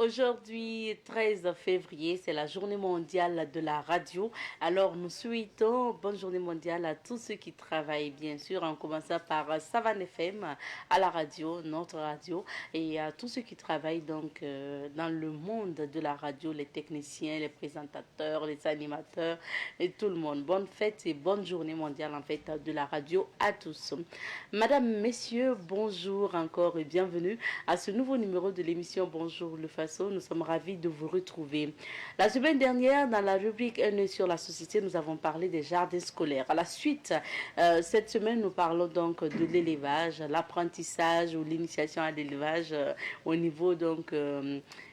Aujourd'hui, 13 février, c'est la journée mondiale de la radio. Alors, nous souhaitons bonne journée mondiale à tous ceux qui travaillent, bien sûr, en commençant par Savane FM à la radio, notre radio, et à tous ceux qui travaillent donc dans le monde de la radio, les techniciens, les présentateurs, les animateurs et tout le monde. Bonne fête et bonne journée mondiale en fait de la radio à tous. Madame, messieurs, bonjour encore et bienvenue à ce nouveau numéro de l'émission Bonjour le Faso. Nous sommes ravis de vous retrouver. La semaine dernière, dans la rubrique 1 sur la société, nous avons parlé des jardins scolaires. À la suite, cette semaine, nous parlons donc de l'élevage, l'apprentissage ou l'initiation à l'élevage au niveau donc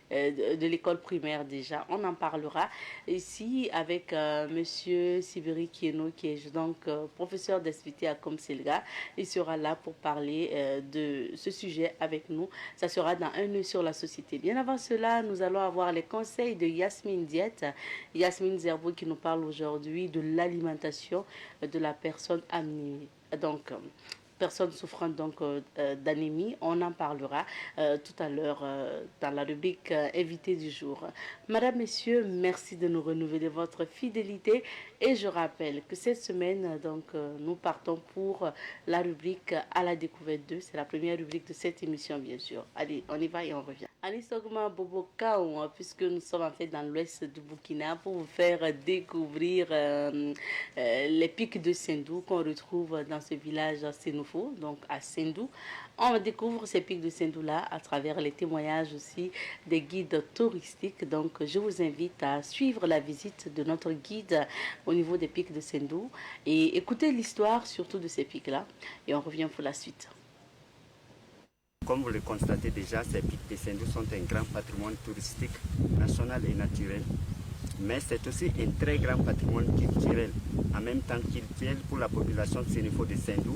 de l'école primaire déjà. On en parlera ici avec Monsieur Sibiri Kieno qui est donc professeur d'SVT à Comselga. Il sera là pour parler de ce sujet avec nous. Ça sera dans un nœud sur la société. Bien avant cela, nous allons avoir les conseils de Yasmine Diète. Yasmine Zerbo qui nous parle aujourd'hui de l'alimentation de la personne amenée. Donc, personnes souffrant donc d'anémie. On en parlera tout à l'heure dans la rubrique invité du jour. Madame, messieurs, merci de nous renouveler votre fidélité et je rappelle que cette semaine donc nous partons pour la rubrique à la découverte 2. C'est la première rubrique de cette émission bien sûr. Allez, on y va et on revient. Anisogma Bobokaou, puisque nous sommes en fait dans l'ouest du Burkina pour vous faire découvrir les pics de Sendou qu'on retrouve dans ce village Sénoufo, donc à Sendou. On découvre ces pics de Sendou-là à travers les témoignages aussi des guides touristiques. Donc je vous invite à suivre la visite de notre guide au niveau des pics de Sendou et écouter l'histoire surtout de ces pics-là. Et on revient pour la suite. Comme vous le constatez déjà, ces pics de Sendou sont un grand patrimoine touristique national et naturel. Mais c'est aussi un très grand patrimoine culturel, en même temps culturel pour la population sénéfo de Sendou,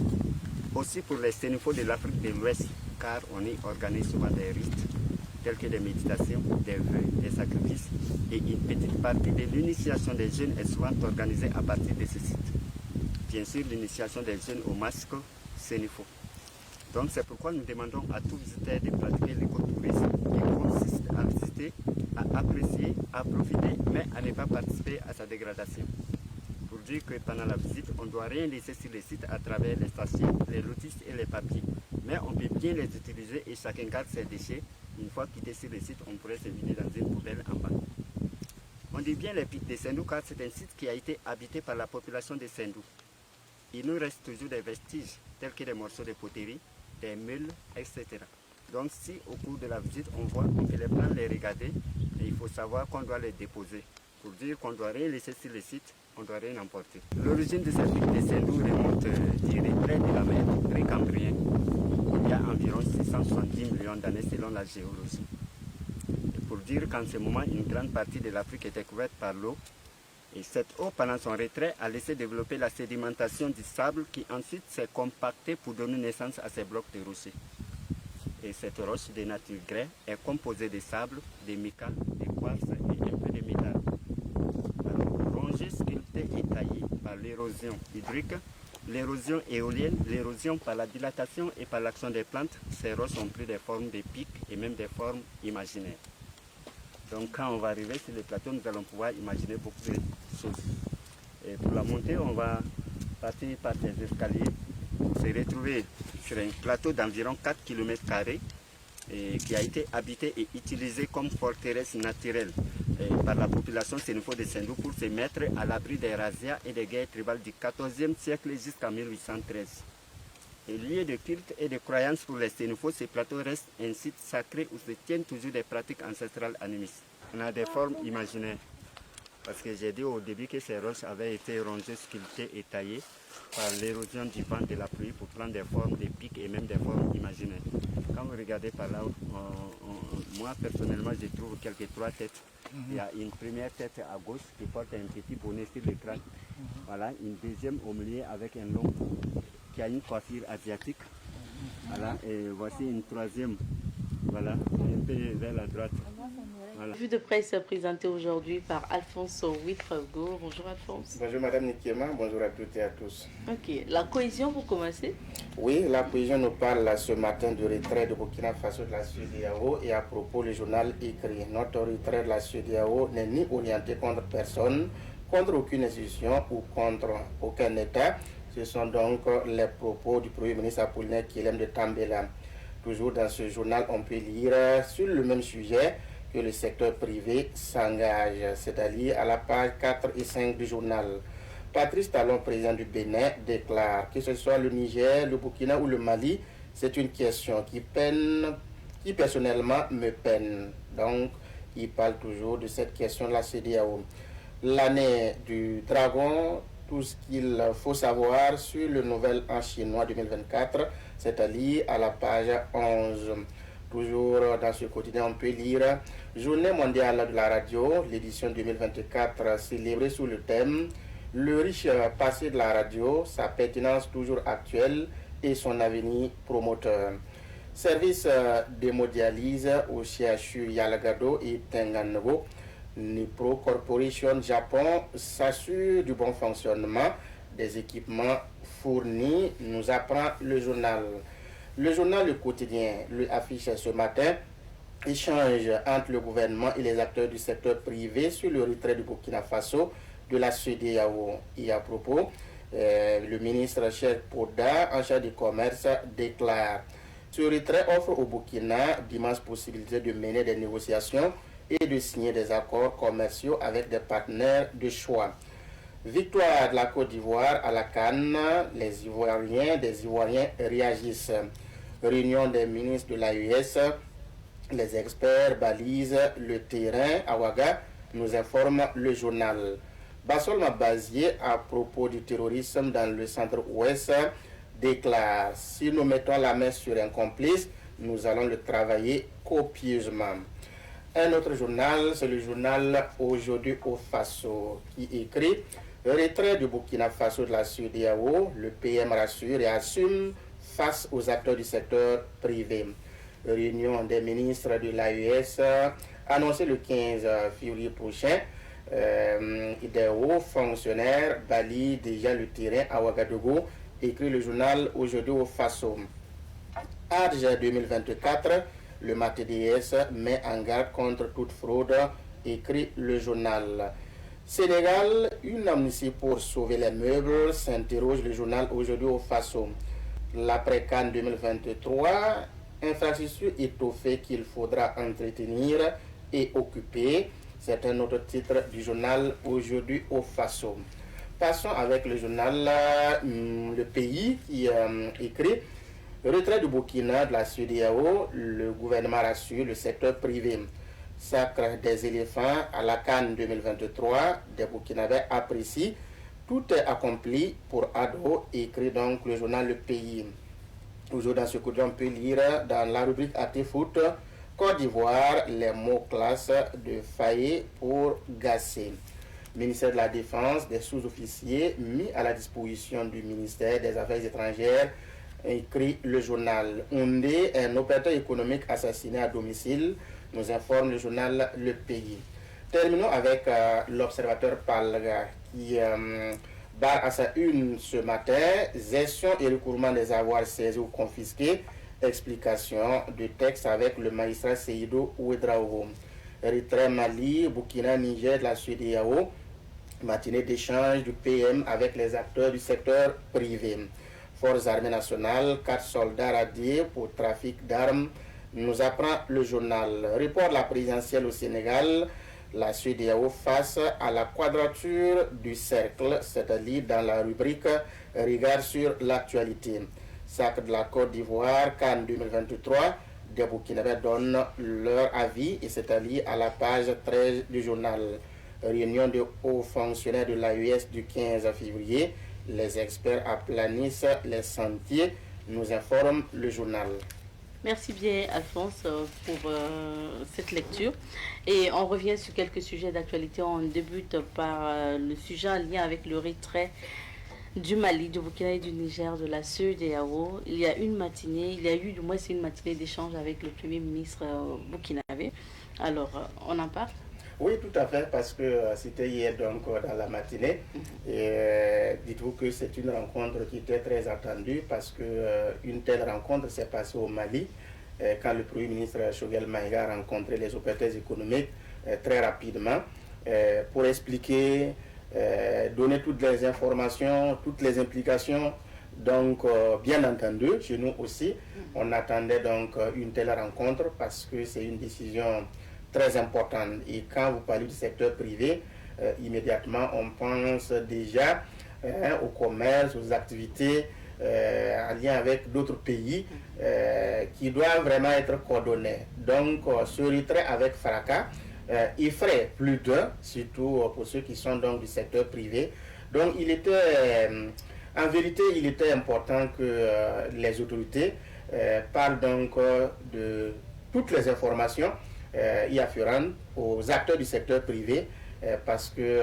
aussi pour les sénéfos de l'Afrique de l'Ouest, car on y organise souvent des rites, tels que des méditations, des vœux, des sacrifices, et une petite partie de l'initiation des jeunes est souvent organisée à partir de ce site. Bien sûr, l'initiation des jeunes au masque sénéfo. Donc c'est pourquoi nous demandons à tous visiteurs de pratiquer l'écotourisme qui consiste à visiter, à apprécier, à profiter, mais à ne pas participer à sa dégradation. Pour dire que pendant la visite, on ne doit rien laisser sur le site à travers les stations, les lotistes et les papiers. Mais on peut bien les utiliser et chacun garde ses déchets. Une fois quitté sur le site, on pourrait se vider dans une poubelle en bas. On dit bien les pics de Sendou car c'est un site qui a été habité par la population de Sendou. Il nous reste toujours des vestiges tels que des morceaux de poterie, des meules, etc. Donc si au cours de la visite on voit, on peut les prendre, les regarder et il faut savoir qu'on doit les déposer. Pour dire qu'on ne doit rien laisser sur le site, on ne doit rien emporter. L'origine de cette pics de Sendou remonte près de la mer précambrienne. Il y a environ 670 millions d'années selon la géologie. Et pour dire qu'en ce moment, une grande partie de l'Afrique est couverte par l'eau. Et cette eau, pendant son retrait, a laissé développer la sédimentation du sable qui ensuite s'est compactée pour donner naissance à ces blocs de rochers. Et cette roche de nature grès est composée de sable, de mica, de quartz et un peu de métal. Alors, rongée, sculptée et taillée par l'érosion hydrique, l'érosion éolienne, l'érosion par la dilatation et par l'action des plantes, ces roches ont pris des formes de pics et même des formes imaginaires. Donc quand on va arriver sur le plateau, nous allons pouvoir imaginer beaucoup de choses. Et pour la montée, on va partir par ces escaliers pour se retrouver sur un plateau d'environ 4 km qui a été habité et utilisé comme forteresse naturelle par la population sénéfo de Sendou pour se mettre à l'abri des razzias et des guerres tribales du XIVe siècle jusqu'à 1813. Et lieu de culte et de croyance pour les Sénéfos, ce plateau reste un site sacré où se tiennent toujours des pratiques ancestrales animistes. On a des formes imaginaires, parce que j'ai dit au début que ces roches avaient été rongées, sculptées et taillées par l'érosion du vent de la pluie pour prendre des formes de pics et même des formes imaginaires. Quand vous regardez par là, moi personnellement je trouve quelques trois têtes. Il y a une première tête à gauche qui porte un petit bonnet sur le crâne. Voilà, une deuxième au milieu avec un long cou qui a une coiffure asiatique. Voilà, et voici une troisième, voilà, un peu vers la droite. Voilà. Vue de presse présentée aujourd'hui par Alphonse Ouitrago. Bonjour Alphonse. Bonjour Madame Nikiema, bonjour à toutes et à tous. Ok, la cohésion pour commencer. Oui, la cohésion nous parle ce matin du retrait de Burkina Faso de la CEDEAO et à propos, le journal écrit: notre retrait de la CEDEAO n'est ni orienté contre personne, contre aucune institution ou contre aucun État. Ce sont donc les propos du Premier ministre Apollinaire Kyelem de Tambela. Toujours dans ce journal, on peut lire sur le même sujet que le secteur privé s'engage, c'est-à-dire à la page 4 et 5 du journal. Patrice Talon, président du Bénin, déclare que ce soit le Niger, le Burkina ou le Mali, c'est une question qui personnellement me peine. Donc, il parle toujours de cette question de la CEDEAO. L'année du dragon, tout ce qu'il faut savoir sur le nouvel an chinois 2024, c'est-à-dire à la page 11. Toujours dans ce quotidien, on peut lire Journée mondiale de la radio, l'édition 2024 célébrée sous le thème le riche passé de la radio, sa pertinence toujours actuelle et son avenir promoteur. Service d'hémodialyse au CHU Yalagado et Tengango. Nipro Corporation Japon s'assure du bon fonctionnement des équipements fournis, nous apprend le journal. Le journal Le Quotidien lui affiche ce matin échange entre le gouvernement et les acteurs du secteur privé sur le retrait du Burkina Faso de la CEDEAO. Et à propos, le ministre Cheikh Poda, en charge du commerce, déclare: ce retrait offre au Burkina d'immenses possibilités de mener des négociations et de signer des accords commerciaux avec des partenaires de choix. Victoire de la Côte d'Ivoire à la CAN, des Ivoiriens réagissent. Réunion des ministres de l'AES, les experts balisent le terrain à Ouaga, nous informe le journal. Bassolma Bazier, à propos du terrorisme dans le centre-ouest, déclare: si nous mettons la main sur un complice, nous allons le travailler copieusement. Un autre journal, c'est le journal Aujourd'hui au Faso, qui écrit: retrait du Burkina Faso de la CEDEAO, le PM rassure et assume face aux acteurs du secteur privé. Réunion des ministres de l'AES annoncée le 15 février prochain. Des hauts fonctionnaires balient déjà le terrain à Ouagadougou, écrit le journal Aujourd'hui au Faso. Arge 2024, le MATDS met en garde contre toute fraude, écrit le journal. Sénégal, une amnistie pour sauver les meubles, s'interroge le journal Aujourd'hui au Faso. L'après-CAN 2023, infrastructure étoffée qu'il faudra entretenir et occuper. C'est un autre titre du journal Aujourd'hui au Faso. Passons avec le journal Le Pays qui écrit: retrait du Burkina de la CEDEAO, le gouvernement rassure le secteur privé. Sacre des éléphants à la CAN 2023, des Burkinabés apprécient. Tout est accompli pour Ado, écrit donc le journal Le Pays. Toujours dans ce quotidien, on peut lire dans la rubrique AT Foot: Côte d'Ivoire, les mots classes de Faye pour Gassé. Ministère de la Défense, des sous-officiers mis à la disposition du ministère des Affaires étrangères, écrit le journal. Oundé, un opérateur économique assassiné à domicile, nous informe le journal Le Pays. Terminons avec l'observateur Palga qui barre à sa une ce matin: gestion et recouvrement des avoirs saisis ou confisqués. Explication de texte avec le magistrat Seydou Ouedraogo. Retrait Mali, Burkina, Niger de la CEDEAO. Matinée d'échange du PM avec les acteurs du secteur privé. Forces armées nationales, 4 soldats radiés pour trafic d'armes, nous apprend le journal. Report de la présidentielle au Sénégal, la CEDEAO face à la quadrature du cercle, c'est-à-dire dans la rubrique Regard sur l'actualité. Sacre de la Côte d'Ivoire, CAN 2023, des Burkinabés donnent leur avis et c'est-à-dire à la page 13 du journal. Réunion de hauts fonctionnaires de l'AES du 15 février, les experts aplanissent les sentiers, nous informe le journal. Merci bien Alphonse pour cette lecture. Et on revient sur quelques sujets d'actualité. On débute par le sujet en lien avec le retrait du Mali, du Burkina et du Niger de la CEDEAO. Il y a eu du moins une matinée d'échange avec le Premier ministre burkinabé. Alors, on en parle? Oui, tout à fait, parce que c'était hier donc dans la matinée. Et dites-vous que c'est une rencontre qui était très attendue parce que une telle rencontre s'est passée au Mali quand le Premier ministre Choguel Maïga a rencontré les opérateurs économiques très rapidement pour expliquer, donner toutes les informations, toutes les implications. Donc, bien entendu, chez nous aussi, on attendait donc une telle rencontre parce que c'est une décision très importante. Et quand vous parlez du secteur privé, immédiatement, on pense déjà au commerce, aux activités en lien avec d'autres pays qui doivent vraiment être coordonnées. Donc, ce retrait avec fracas effraie plus d'un, surtout pour ceux qui sont donc du secteur privé. Donc, en vérité, il était important que les autorités parlent donc de toutes les informations y afférentes aux acteurs du secteur privé parce que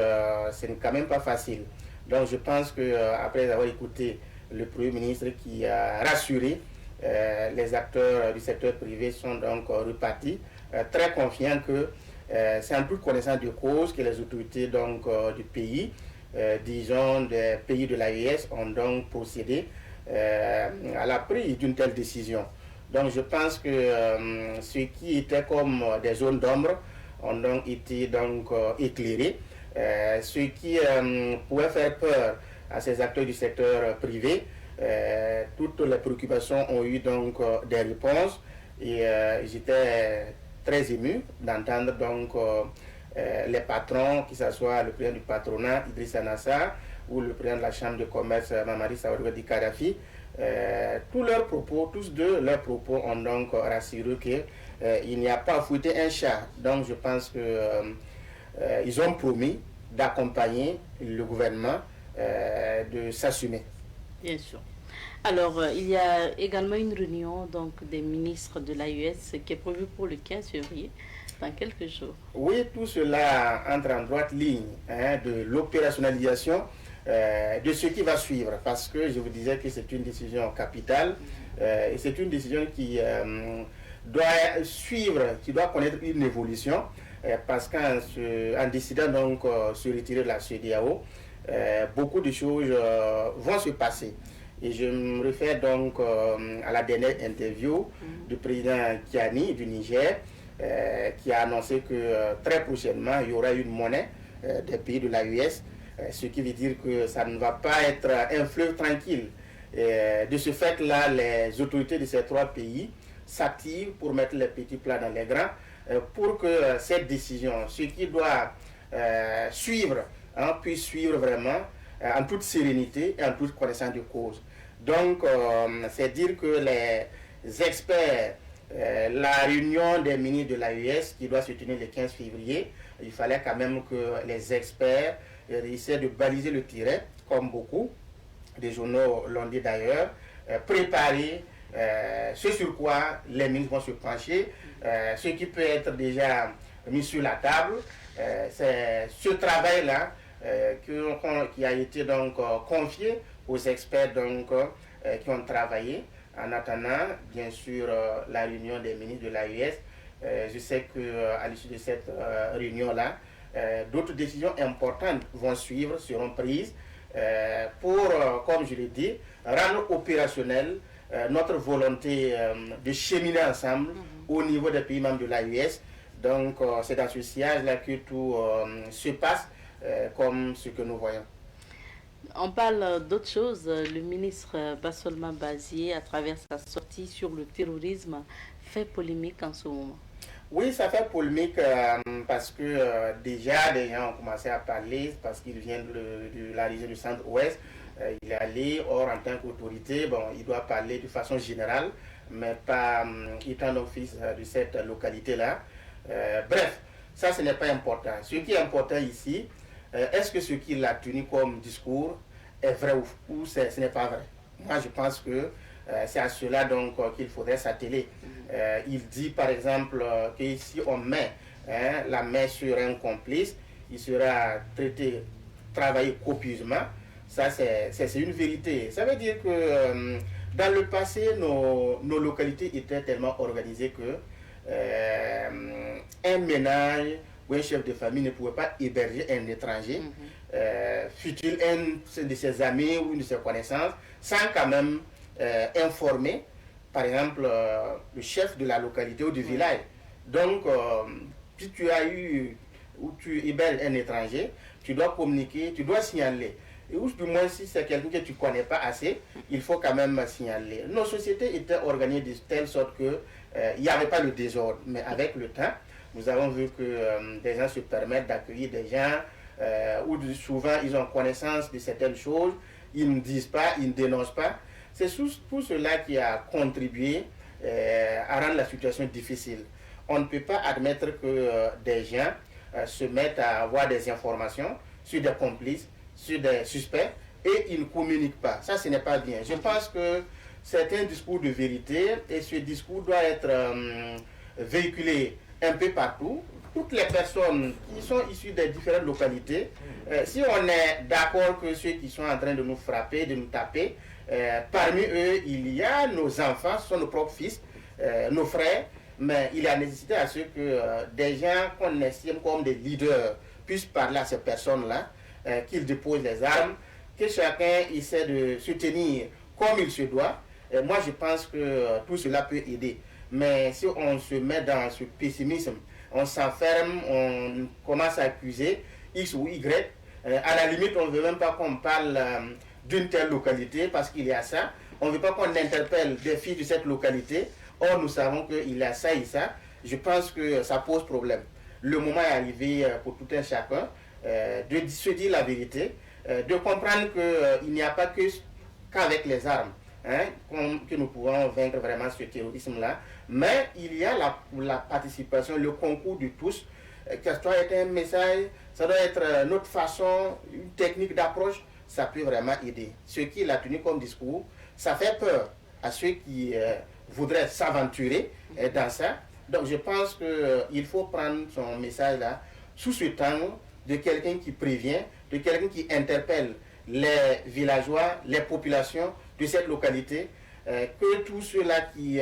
ce n'est quand même pas facile. Donc je pense qu'après avoir écouté le Premier ministre qui a rassuré, les acteurs du secteur privé sont donc repartis très confiants que c'est en toute connaissance de cause que les autorités donc, du pays, disons des pays de l'AES, ont donc procédé à la prise d'une telle décision. Donc je pense que ce qui était comme des zones d'ombre ont donc été donc, éclairés. Ce qui pouvait faire peur à ces acteurs du secteur privé, toutes les préoccupations ont eu donc des réponses et j'étais très ému d'entendre donc les patrons, que ce soit le président du patronat Idrissa Nassar ou le président de la chambre de commerce Mamadi Saouroudi Kadhafi. Tous deux leurs propos ont donc rassuré qu'il n'y a pas à fouetter un chat. Donc je pense qu'ils ont promis d'accompagner le gouvernement de s'assumer. Bien sûr. Alors, il y a également une réunion donc, des ministres de l'AES qui est prévue pour le 15 février, dans quelques jours. Oui, tout cela entre en droite ligne de l'opérationnalisation de ce qui va suivre, parce que je vous disais que c'est une décision capitale et c'est une décision qui doit suivre, qui doit connaître une évolution, parce qu'en décidant donc se retirer de la CEDEAO, beaucoup de choses vont se passer. Et je me réfère donc à la dernière interview du président Kiani du Niger, qui a annoncé que très prochainement, il y aura une monnaie des pays de l'AES, ce qui veut dire que ça ne va pas être un fleuve tranquille. De ce fait-là, les autorités de ces trois pays s'activent pour mettre les petits plats dans les grands, pour que cette décision, ce qui doit suivre, puisse suivre vraiment en toute sérénité et en toute connaissance de cause. Donc, c'est dire que les experts, la réunion des ministres de l'AES qui doit se tenir le 15 février, il fallait quand même que les experts essaient de baliser le terrain, comme beaucoup des journaux l'ont dit d'ailleurs, préparer ce sur quoi les ministres vont se pencher, ce qui peut être déjà mis sur la table. C'est ce travail-là qui a été donc confié aux experts donc, qui ont travaillé en attendant bien sûr la réunion des ministres de l'AES. Je sais qu'à l'issue de cette réunion-là, d'autres décisions importantes vont suivre, seront prises pour, comme je l'ai dit, rendre opérationnel notre volonté de cheminer ensemble au niveau des pays membres de l'AES. Donc c'est dans ce sillage-là que tout se passe comme ce que nous voyons. On parle d'autre chose. Le ministre Bassolma Bazié, à travers sa sortie sur le terrorisme, fait polémique en ce moment. Oui, ça fait polémique parce que déjà les gens ont commencé à parler, parce qu'il vient de la région du centre-ouest. Il est allé, or en tant qu'autorité, bon, il doit parler de façon générale, mais pas étant donc fils de cette localité-là. Bref, ça ce n'est pas important. Ce qui est important ici, est-ce que ce qu'il a tenu comme discours est vrai ou ce n'est pas vrai? Moi je pense que c'est à cela donc qu'il faudrait s'atteler. Il dit par exemple que si on met la main sur un complice, il sera traité, travaillé copieusement. Ça c'est une vérité. Ça veut dire que dans le passé, nos localités étaient tellement organisées que un ménage ou un chef de famille ne pouvait pas héberger un étranger, fut-il un de ses amis ou une de ses connaissances, sans quand même informer, par exemple, le chef de la localité ou du village. Donc, si tu as eu ou tu héberges un étranger, tu dois communiquer, tu dois signaler. Et ou du moins, si c'est quelqu'un que tu ne connais pas assez, il faut quand même signaler. Nos sociétés étaient organisées de telle sorte que il n'y avait pas le désordre. Mais avec le temps, nous avons vu que des gens se permettent d'accueillir des gens où souvent ils ont connaissance de certaines choses, ils ne disent pas, ils ne dénoncent pas. C'est tout cela qui a contribué à rendre la situation difficile. On ne peut pas admettre que des gens se mettent à avoir des informations sur des complices, sur des suspects, et ils ne communiquent pas. Ça, ce n'est pas bien. Je pense que c'est un discours de vérité, et ce discours doit être véhiculé un peu partout. Toutes les personnes qui sont issues des différentes localités, si on est d'accord que ceux qui sont en train de nous frapper, de nous taper, parmi eux, il y a nos enfants, ce sont nos propres fils, nos frères, mais il y a nécessité à ce que des gens qu'on estime comme des leaders puissent parler à ces personnes-là, qu'ils déposent les armes, que chacun essaie de se tenir comme il se doit. Moi, je pense que tout cela peut aider. Mais si on se met dans ce pessimisme, on s'enferme, on commence à accuser X ou Y, à la limite, on ne veut même pas qu'on parle d'une telle localité parce qu'il y a ça. On ne veut pas qu'on interpelle des filles de cette localité. Or, nous savons qu'il y a ça et ça. Je pense que ça pose problème. Le moment est arrivé pour tout un chacun de se dire la vérité, de comprendre qu'il n'y a pas qu'avec les armes que nous pouvons vaincre vraiment ce terrorisme-là. Mais il y a la participation, le concours de tous. Que ça doit être un message, ça doit être notre façon, une technique d'approche, ça peut vraiment aider. Ce qu'il a tenu comme discours, ça fait peur à ceux qui voudraient s'aventurer dans ça. Donc je pense qu'il faut prendre son message là sous ce temps de quelqu'un qui prévient, de quelqu'un qui interpelle les villageois, les populations de cette localité, que tous ceux-là qui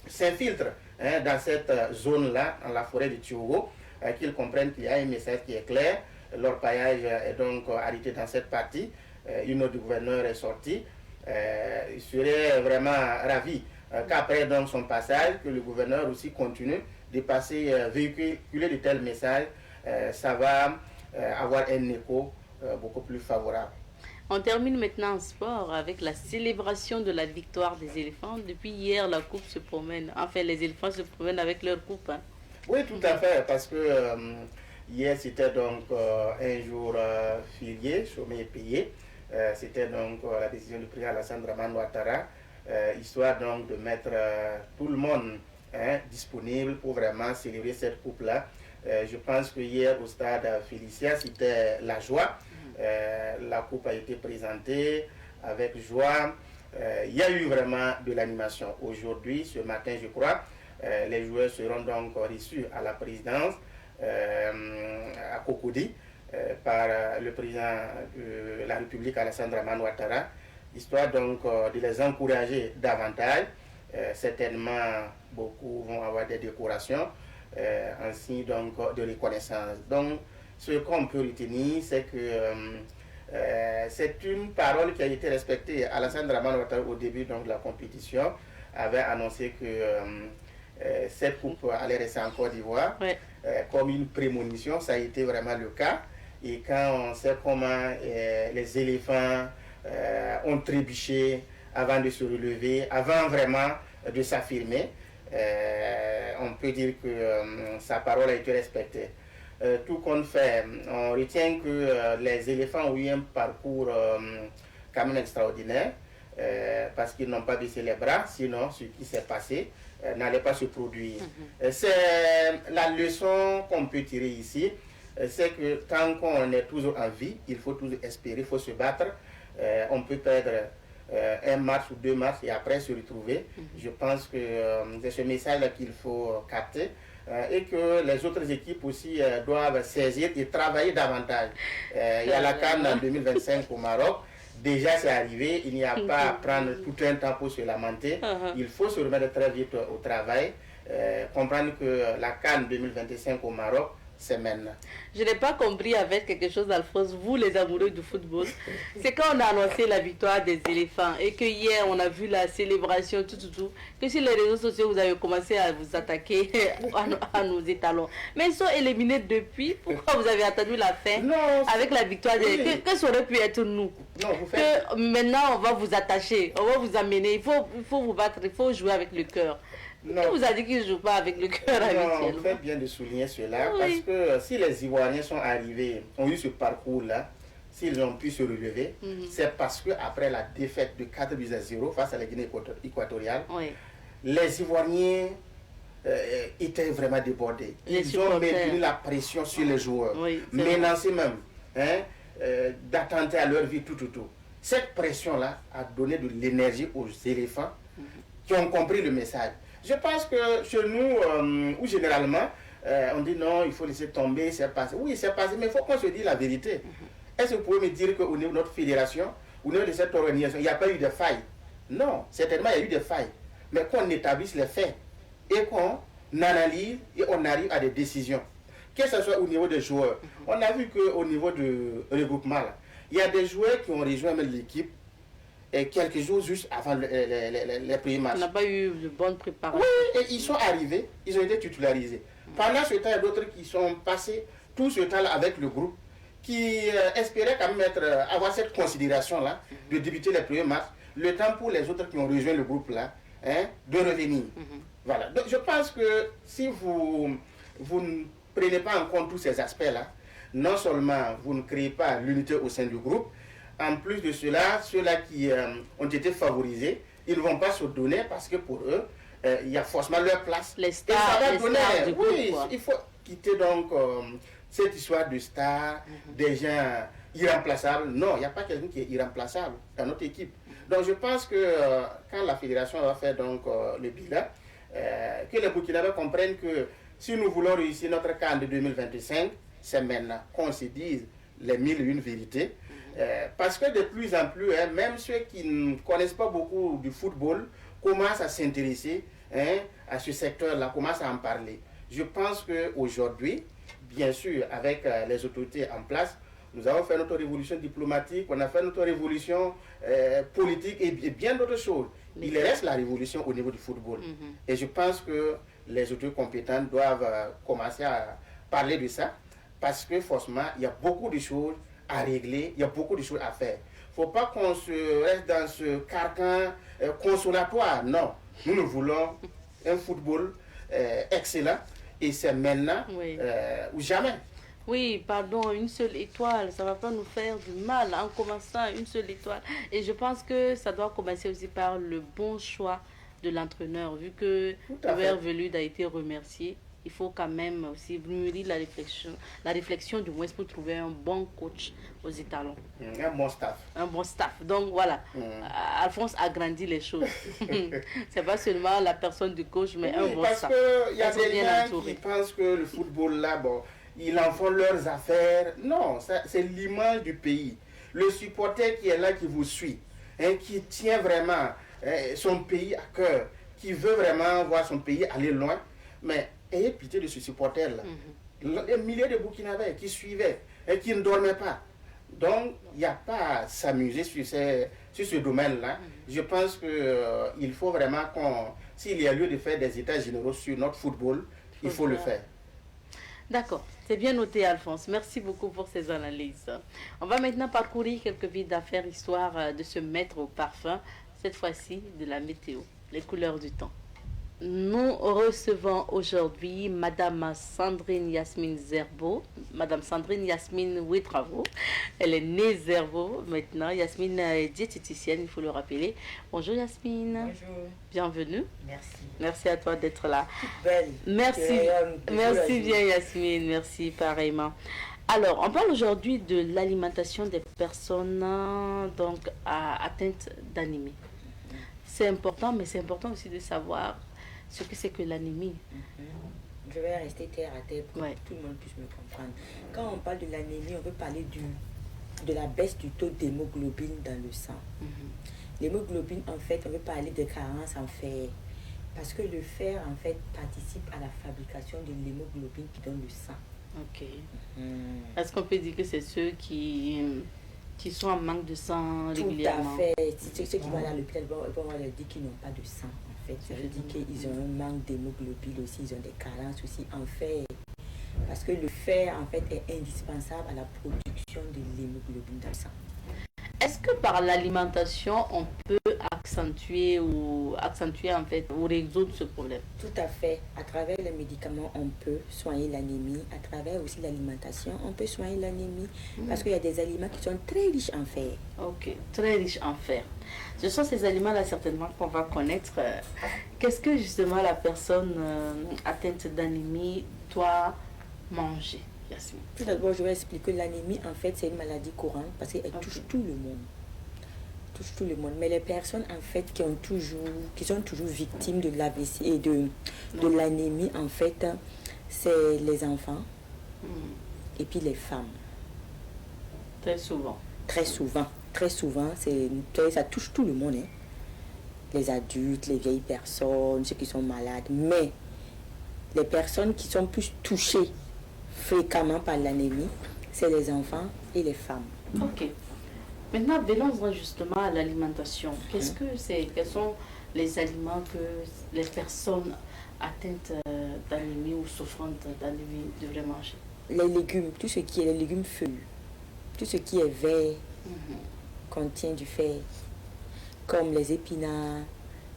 s'infiltrent dans cette zone-là, dans la forêt de Tiogo, qu'ils comprennent qu'il y a un message qui est clair. Leur paillage est donc arrêté dans cette partie. Une note du gouverneur est sortie. Il serait vraiment ravi qu'après donc son passage, que le gouverneur aussi continue de passer, véhiculer de tels messages. Ça va avoir un écho beaucoup plus favorable. On termine maintenant en sport avec la célébration de la victoire des éléphants. Depuis hier, la coupe se promène. Enfin, les éléphants se promènent avec leur coupe. Oui, tout à fait, parce que hier, c'était donc un jour férié, chômé et payé. C'était donc la décision du président Alassane Dramane Ouattara, histoire donc de mettre tout le monde disponible pour vraiment célébrer cette coupe-là. Je pense que hier, au stade Félicia, c'était la joie. La coupe a été présentée avec joie. Il y a eu vraiment de l'animation. Aujourd'hui, ce matin, je crois, les joueurs seront donc reçus à la présidence à Cocody par le président de la République, Alassane Dramane Ouattara, histoire donc de les encourager davantage. Certainement, beaucoup vont avoir des décorations en signe donc de reconnaissance. Donc, ce qu'on peut retenir, c'est que c'est une parole qui a été respectée. Alassane Dramane Ouattara, au début donc, de la compétition, avait annoncé que cette coupe allait rester en Côte d'Ivoire, comme une prémonition. Ça a été vraiment le cas. Et quand on sait comment les éléphants ont trébuché avant de se relever, avant vraiment de s'affirmer, on peut dire que sa parole a été respectée. Tout compte fait, on retient que les éléphants ont eu un parcours quand même extraordinaire, parce qu'ils n'ont pas baissé les bras, sinon ce qui s'est passé n'allait pas se produire. C'est la leçon qu'on peut tirer ici, c'est que tant qu'on est toujours en vie, il faut toujours espérer, il faut se battre. On peut perdre un match ou deux matchs et après se retrouver. Je pense que c'est ce message-là qu'il faut capter. Et que les autres équipes aussi doivent saisir et travailler davantage. Il y a la CAN en 2025 au Maroc. Déjà, c'est arrivé. Il n'y a pas à prendre tout un temps pour se lamenter. Il faut se remettre très vite au travail. comprendre que la CAN 2025 au Maroc, c'est maintenant. Je n'ai pas compris avec quelque chose, Alphonse, vous les amoureux du football. C'est quand on a annoncé la victoire des éléphants et que hier on a vu la célébration, tout, que sur les réseaux sociaux vous avez commencé à vous attaquer à nos étalons. Mais ils sont éliminés depuis. Pourquoi vous avez attendu la fin avec la victoire des éléphants? Que ça aurait pu être nous? Non, vous faites... Que maintenant on va vous attacher, on va vous amener, il faut vous battre, il faut jouer avec le cœur. Qui vous a dit qu'ils ne jouent pas avec le cœur habituellement? Vous faites bien de souligner cela, parce que si les Ivoiriens sont arrivés, ont eu ce parcours-là, s'ils ont pu se relever, c'est parce qu'après la défaite de 4-0 face à la Guinée équatoriale, les Ivoiriens étaient vraiment débordés. Ils ont maintenu la pression sur les joueurs, menacé même d'attenter à leur vie, tout. Cette pression-là a donné de l'énergie aux éléphants qui ont compris le message. Je pense que chez nous, où généralement, on dit non, il faut laisser tomber, c'est passé. Oui, c'est passé, mais il faut qu'on se dise la vérité. Est-ce que vous pouvez me dire qu'au niveau de notre fédération, au niveau de cette organisation, il n'y a pas eu de failles? Non, certainement il y a eu des failles. Mais qu'on établisse les faits et qu'on analyse et on arrive à des décisions. Que ce soit au niveau des joueurs. On a vu qu'au niveau du regroupement, là, il y a des joueurs qui ont rejoint l'équipe et quelques jours juste avant les premiers matchs. On n'a pas eu de bonne préparation. Oui, et ils sont arrivés, ils ont été titularisés. Pendant ce temps, il y a d'autres qui sont passés tout ce temps-là avec le groupe, qui espéraient quand même avoir cette considération-là, de débuter les premiers matchs, le temps pour les autres qui ont rejoint le groupe-là, de revenir. Voilà. Donc je pense que si vous ne prenez pas en compte tous ces aspects-là, non seulement vous ne créez pas l'unité au sein du groupe, en plus de cela, ceux-là qui ont été favorisés, ils ne vont pas se donner parce que pour eux, il y a forcément leur place. Les stars, du groupe, il faut quitter donc cette histoire de stars, des gens irremplaçables. Non, il n'y a pas quelqu'un qui est irremplaçable dans notre équipe. Donc je pense que quand la fédération va faire donc, le bilan, que les Burkinabés comprennent que si nous voulons réussir notre CAN de 2025, c'est maintenant qu'on se dise les 1001 vérités. Parce que de plus en plus, même ceux qui ne connaissent pas beaucoup du football commencent à s'intéresser à ce secteur-là, commencent à en parler. Je pense qu'aujourd'hui, bien sûr, avec les autorités en place, nous avons fait notre révolution diplomatique, on a fait notre révolution politique et bien d'autres choses. Il reste la révolution au niveau du football. Et je pense que les autorités compétentes doivent commencer à parler de ça, parce que forcément, il y a beaucoup de choses à régler, il y a beaucoup de choses à faire. Il ne faut pas qu'on se reste dans ce carcan consolatoire. Non, nous voulons un football excellent et c'est maintenant ou jamais. Oui, pardon, une seule étoile, ça ne va pas nous faire du mal en commençant une seule étoile. Et je pense que ça doit commencer aussi par le bon choix de l'entraîneur. Vu que Robert Velud a été remercié, il faut quand même aussi mûrir la réflexion du moins pour trouver un bon coach aux étalons. Un bon staff. Un bon staff. Donc voilà, Alphonse agrandit les choses. C'est pas seulement la personne du coach, mais un bon staff. Parce qu'il y a des gens qui pensent que le football là, bon, ils en font leurs affaires. Non, c'est l'image du pays. Le supporter qui est là, qui vous suit, qui tient vraiment son pays à cœur, qui veut vraiment voir son pays aller loin, mais ayez pitié de ce supporter-là. Les milliers de Burkinabés qui suivaient et qui ne dormaient pas. Donc, il n'y a pas à s'amuser sur ce domaine-là. Je pense qu'il faut vraiment s'il y a lieu de faire des états généraux sur notre football, il faut le faire. D'accord, c'est bien noté Alphonse. Merci beaucoup pour ces analyses. On va maintenant parcourir quelques vies d'affaires histoire de se mettre au parfum, cette fois-ci de la météo, les couleurs du temps. Nous recevons aujourd'hui Madame Sandrine Yasmine Zerbo. Madame Sandrine Yasmine Ouetravo. Elle est née Zerbo maintenant. Yasmine est diététicienne, il faut le rappeler. Bonjour Yasmine. Bonjour. Bienvenue. Merci. Merci à toi d'être là. Belle. Merci. Merci bien Yasmine. Merci pareillement. Alors, on parle aujourd'hui de l'alimentation des personnes donc atteintes d'anémie. C'est important, mais c'est important aussi de savoir ce que c'est que l'anémie. Je vais rester terre à terre pour que tout le monde puisse me comprendre. Quand on parle de l'anémie, on veut parler de la baisse du taux d'hémoglobine dans le sang. L'hémoglobine, en fait, on veut parler de carence en fer. Parce que le fer, en fait, participe à la fabrication de l'hémoglobine qui donne le sang. Ok. Est-ce qu'on peut dire que c'est ceux qui sont en manque de sang régulièrement? Tout à fait. Ceux qui vont à l'hôpital, on va leur dire qu'ils n'ont pas de sang, en fait. Ça veut dire qu'ils ont un manque d'hémoglobine aussi, ils ont des carences aussi en fer. Parce que le fer, en fait, est indispensable à la production de l'hémoglobine dans le sang. Est-ce que par l'alimentation, on peut accentuer en fait, ou résoudre ce problème? Tout à fait. À travers les médicaments, on peut soigner l'anémie. À travers aussi l'alimentation, on peut soigner l'anémie. Parce qu'il y a des aliments qui sont très riches en fer. Ok, très riches en fer. Ce sont ces aliments-là certainement qu'on va connaître. Qu'est-ce que justement la personne atteinte d'anémie doit manger? Yasmine. Tout d'abord, je vais expliquer que l'anémie, en fait, c'est une maladie courante parce qu'elle touche tout le monde. Touche tout le monde. Mais les personnes, en fait, qui sont toujours victimes de l'AVC et de l'anémie, en fait, c'est les enfants et puis les femmes. Très souvent. Très souvent. Très souvent, ça touche tout le monde. Hein. Les adultes, les vieilles personnes, ceux qui sont malades. Mais les personnes qui sont plus touchées fréquemment par l'anémie, c'est les enfants et les femmes. Ok. Maintenant, venons justement à l'alimentation. Quels sont les aliments que les personnes atteintes d'anémie ou souffrantes d'anémie devraient manger? Les légumes, tout ce qui est les légumes feuillus, tout ce qui est vert contient du fer, comme les épinards,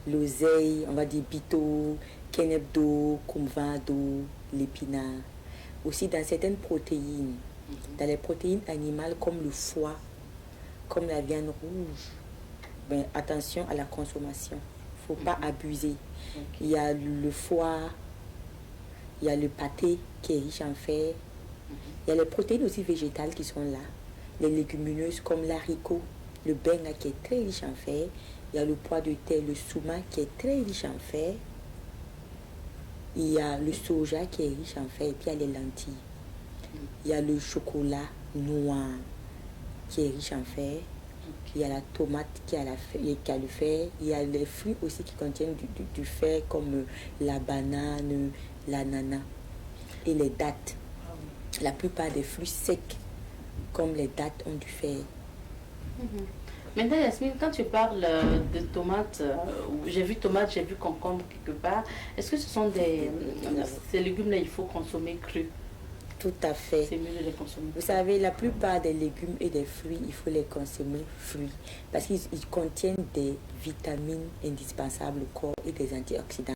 l'oseille, on va dire bito, kenebdo, kumvado, l'épinard. Aussi dans certaines protéines, dans les protéines animales comme le foie, comme la viande rouge, ben, attention à la consommation, il ne faut pas abuser. Il y a le foie, il y a le pâté qui est riche en fer, il y a les protéines aussi végétales qui sont là, les légumineuses comme l'haricot, le benga qui est très riche en fer, il y a le pois de terre, le souma qui est très riche en fer, il y a le soja qui est riche en fer et puis il y a les lentilles. Il y a le chocolat noir qui est riche en fer. Il y a la tomate qui a le fer. Il y a les fruits aussi qui contiennent du fer comme la banane, l'ananas et les dattes. La plupart des fruits secs comme les dattes ont du fer. Maintenant, Yasmine, quand tu parles de tomates, j'ai vu tomates, j'ai vu concombre quelque part, est-ce que ce sont ces légumes-là, il faut consommer crus? Tout à fait. C'est mieux de les consommer. Vous savez, la plupart des légumes et des fruits, il faut les consommer fruits parce qu'ils contiennent des vitamines indispensables au corps et des antioxydants.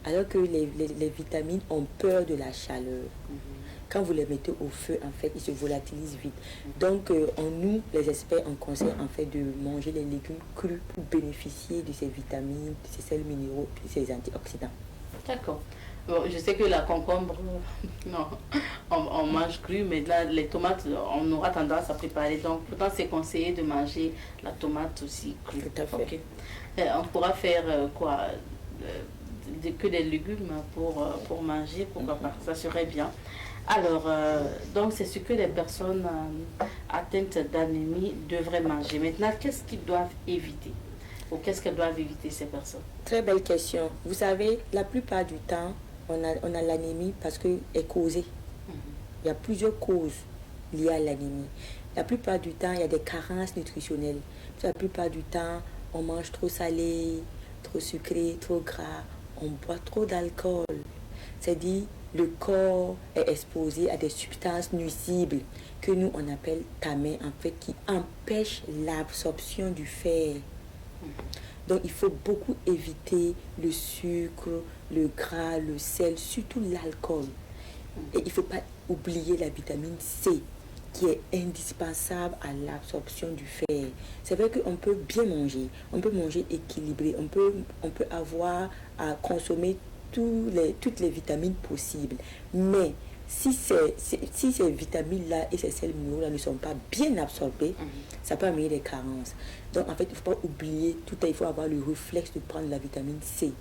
Alors que les vitamines ont peur de la chaleur. Quand vous les mettez au feu, en fait, ils se volatilisent vite. Donc, nous, les experts, on conseille en fait de manger les légumes crus pour bénéficier de ces vitamines, de ces sels minéraux et de ces antioxydants. D'accord. Bon, je sais que la concombre, non, on mange cru, mais là, les tomates, on aura tendance à préparer. Donc, pourtant, c'est conseillé de manger la tomate aussi crue. Tout à fait. Okay. On pourra faire quoi que des légumes pour manger, pourquoi pas, ça serait bien. Alors, donc c'est ce que les personnes atteintes d'anémie devraient manger. Maintenant, qu'est-ce qu'ils doivent éviter? Ou qu'est-ce qu'elles doivent éviter, ces personnes? Très belle question. Vous savez, la plupart du temps, on a l'anémie parce qu'elle est causée. Il y a plusieurs causes liées à l'anémie. La plupart du temps, il y a des carences nutritionnelles. La plupart du temps, on mange trop salé, trop sucré, trop gras, on boit trop d'alcool. C'est-à-dire, le corps est exposé à des substances nuisibles que nous, on appelle tamin, en fait, qui empêchent l'absorption du fer. Donc, il faut beaucoup éviter le sucre, le gras, le sel, surtout l'alcool. Et il ne faut pas oublier la vitamine C, qui est indispensable à l'absorption du fer. C'est vrai qu'on peut bien manger, on peut manger équilibré, on peut avoir à consommer toutes les vitamines possibles. Mais si ces vitamines-là et ces sels minéraux-là ne sont pas bien absorbés, ça peut amener des carences. Donc, en fait, il ne faut pas oublier, il faut avoir le réflexe de prendre la vitamine C.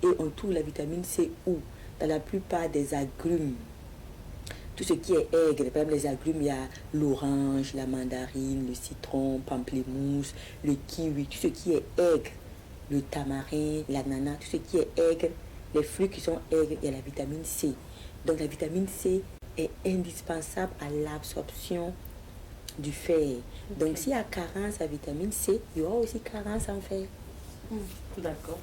Et on trouve la vitamine C où? Dans la plupart des agrumes. Tout ce qui est aigre, par exemple les agrumes, il y a l'orange, la mandarine, le citron, pamplemousse, le kiwi, tout ce qui est aigre le tamarin, l'ananas, tout ce qui est aigre, les fruits qui sont aigres, il y a la vitamine C. Donc la vitamine C est indispensable à l'absorption du fer. Donc s'il y a carence à vitamine C, il y aura aussi carence en fer. D'accord.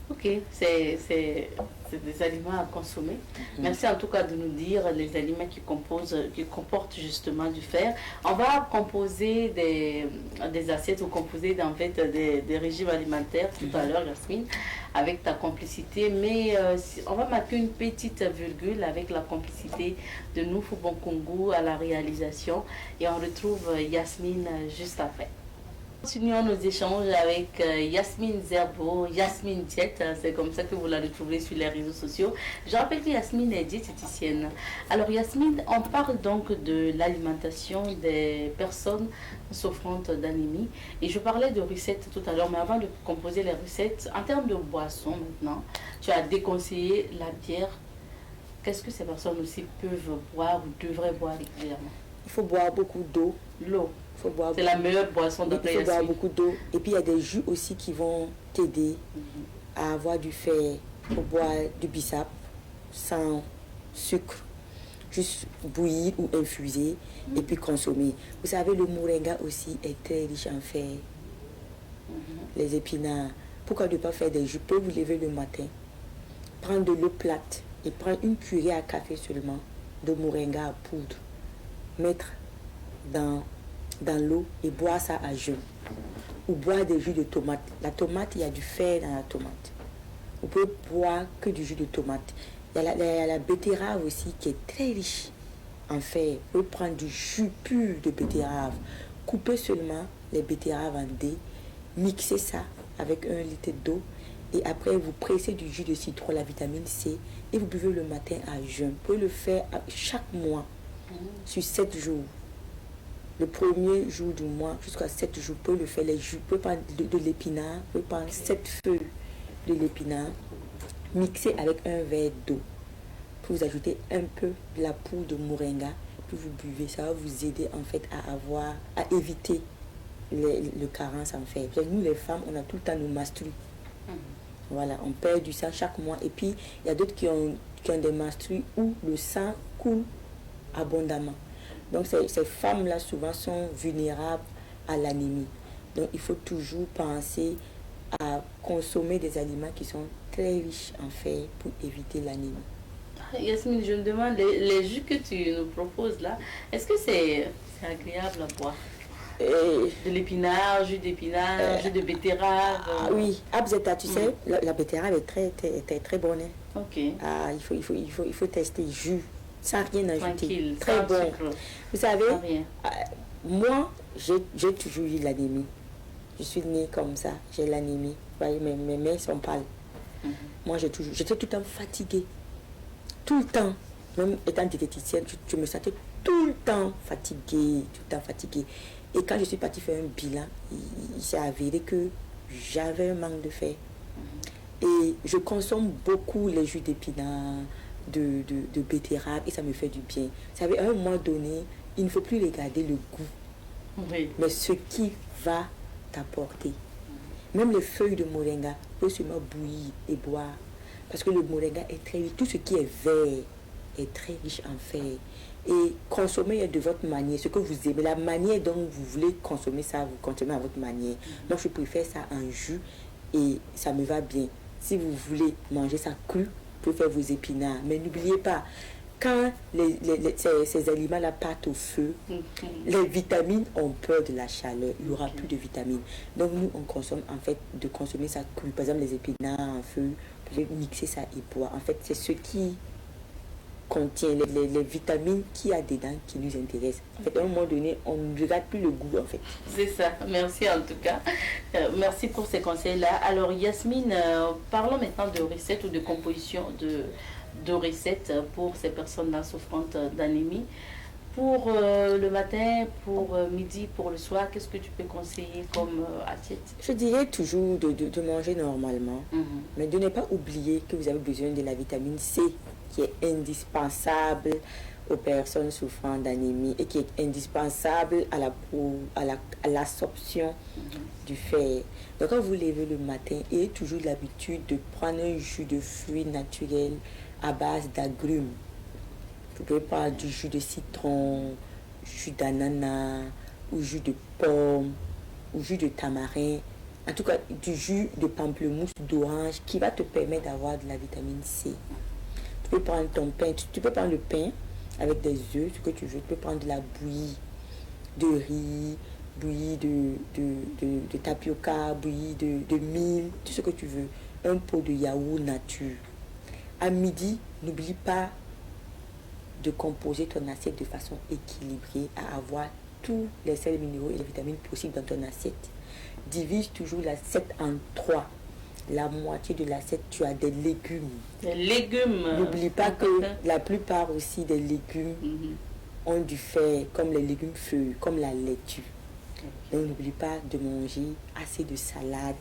Ok, c'est des aliments à consommer. Merci en tout cas de nous dire les aliments qui comportent justement du fer. On va composer des assiettes ou composer en fait des régimes alimentaires tout à l'heure, Yasmine, avec ta complicité. Mais on va marquer une petite virgule avec la complicité de Noufou Bonkongo à la réalisation. Et on retrouve Yasmine juste après. Continuons nos échanges avec Yasmine Zerbo, Yasmine Diète, c'est comme ça que vous la retrouvez sur les réseaux sociaux. Je rappelle que Yasmine est diététicienne. Alors Yasmine, on parle donc de l'alimentation des personnes souffrantes d'anémie. Et je parlais de recettes tout à l'heure, mais avant de composer les recettes, en termes de boissons maintenant, tu as déconseillé la bière. Qu'est-ce que ces personnes aussi peuvent boire ou devraient boire régulièrement? Il faut boire beaucoup d'eau. L'eau. C'est la meilleure boisson d'après Il faut boire Yasmine. beaucoup d'eau. Et puis il y a des jus aussi qui vont t'aider à avoir du fer. Il faut boire du bissap sans sucre, juste bouillir ou infuser et puis consommer. Vous savez, le moringa aussi est très riche en fer. Les épinards. Pourquoi ne pas faire des jus? Vous vous lever le matin, prendre de l'eau plate et prendre une cuillerée à café seulement de moringa à poudre. Mettre dans l'eau et boire ça à jeun. Ou boire des jus de tomate. La tomate, il y a du fer dans la tomate. Vous pouvez boire que du jus de tomate. Il y a la betterave aussi qui est très riche en fer. Vous pouvez prendre du jus pur de betterave. Coupez seulement les betteraves en dés. Mixez ça avec 1 litre d'eau. Et après, vous pressez du jus de citron, la vitamine C. Et vous buvez le matin à jeun. Vous pouvez le faire chaque mois. Sur 7 jours. Le premier jour du mois jusqu'à 7 jours, vous pouvez le faire les jus. Vous pouvez prendre de l'épinard, vous pouvez prendre 7 feuilles de l'épinard, mixer avec un verre d'eau. Puis vous ajoutez un peu de la poudre de moringa, puis vous buvez. Ça va vous aider en fait à éviter le carence en fer. Parce que nous les femmes, on a tout le temps nos menstrues. Voilà, on perd du sang chaque mois. Et puis il y a d'autres qui ont des menstrues où le sang coule abondamment. Donc ces femmes-là souvent sont vulnérables à l'anémie. Donc il faut toujours penser à consommer des aliments qui sont très riches en fer pour éviter l'anémie. Yasmine, je me demande, les jus que tu nous proposes là, est-ce que c'est agréable à boire? De l'épinard, jus d'épinard, jus de betterave. Oui, Abzeta, tu sais, la betterave est très bonne. Ok. Il faut tester jus. Sans rien ajouter. Tranquille, très bon. Sucre. Vous savez, moi, j'ai toujours eu l'anémie. Je suis née comme ça, j'ai l'anémie. Vous voyez, mes mains sont pâles. Moi, j'étais tout le temps fatiguée. Tout le temps. Même étant diététicienne, je me sentais tout le temps fatiguée. Et quand je suis partie faire un bilan, il s'est avéré que j'avais un manque de fer. Et je consomme beaucoup les jus d'épinards, de betterave, et ça me fait du bien. Vous savez, à un moment donné, il ne faut plus regarder le goût, mais ce qui va t'apporter. Même les feuilles de moringa, vous pouvez seulement bouillir et boire. Parce que le moringa est très riche. Tout ce qui est vert est très riche en fer. Et consommez de votre manière, ce que vous aimez. La manière dont vous voulez consommer ça, vous consommez à votre manière. Moi, je préfère ça en jus et ça me va bien. Si vous voulez manger ça cru, vous pouvez faire vos épinards. Mais n'oubliez pas, quand ces aliments-là partent au feu, les vitamines ont peur de la chaleur. Il n'y aura plus de vitamines. Donc nous, on consomme, en fait, de consommer ça cru. Par exemple, les épinards en feu, vous pouvez mixer ça et boire. En fait, c'est ce qui contient les vitamines qu'il y a dedans qui nous intéressent. En fait, à un moment donné, on ne regarde plus le goût, en fait. C'est ça. Merci en tout cas. Merci pour ces conseils-là. Alors, Yasmine, parlons maintenant de recettes ou de composition de recettes pour ces personnes-là souffrantes d'anémie. Pour le matin, pour midi, pour le soir, qu'est-ce que tu peux conseiller comme assiette? Je dirais toujours de manger normalement, mais de ne pas oublier que vous avez besoin de la vitamine C, qui est indispensable aux personnes souffrant d'anémie et qui est indispensable à l'absorption du fer. Donc quand vous levez le matin, ayez toujours l'habitude de prendre un jus de fruits naturels à base d'agrumes. Vous pouvez prendre du jus de citron, jus d'ananas, ou jus de pomme, ou jus de tamarin, en tout cas du jus de pamplemousse, d'orange, qui va te permettre d'avoir de la vitamine C. Tu peux prendre ton pain, tu peux prendre le pain avec des œufs, ce que tu veux. Tu peux prendre de la bouillie de riz, bouillie de tapioca, bouillie de mil, tout ce que tu veux. Un pot de yaourt nature. À midi, n'oublie pas de composer ton assiette de façon équilibrée, à avoir tous les sels minéraux et les vitamines possibles dans ton assiette. Divise toujours l'assiette en 3. La moitié de l'assiette, tu as des légumes. Des légumes. N'oublie pas que la plupart aussi des légumes ont du fer, comme les légumes feuilles, comme la laitue. Donc n'oublie pas de manger assez de salade.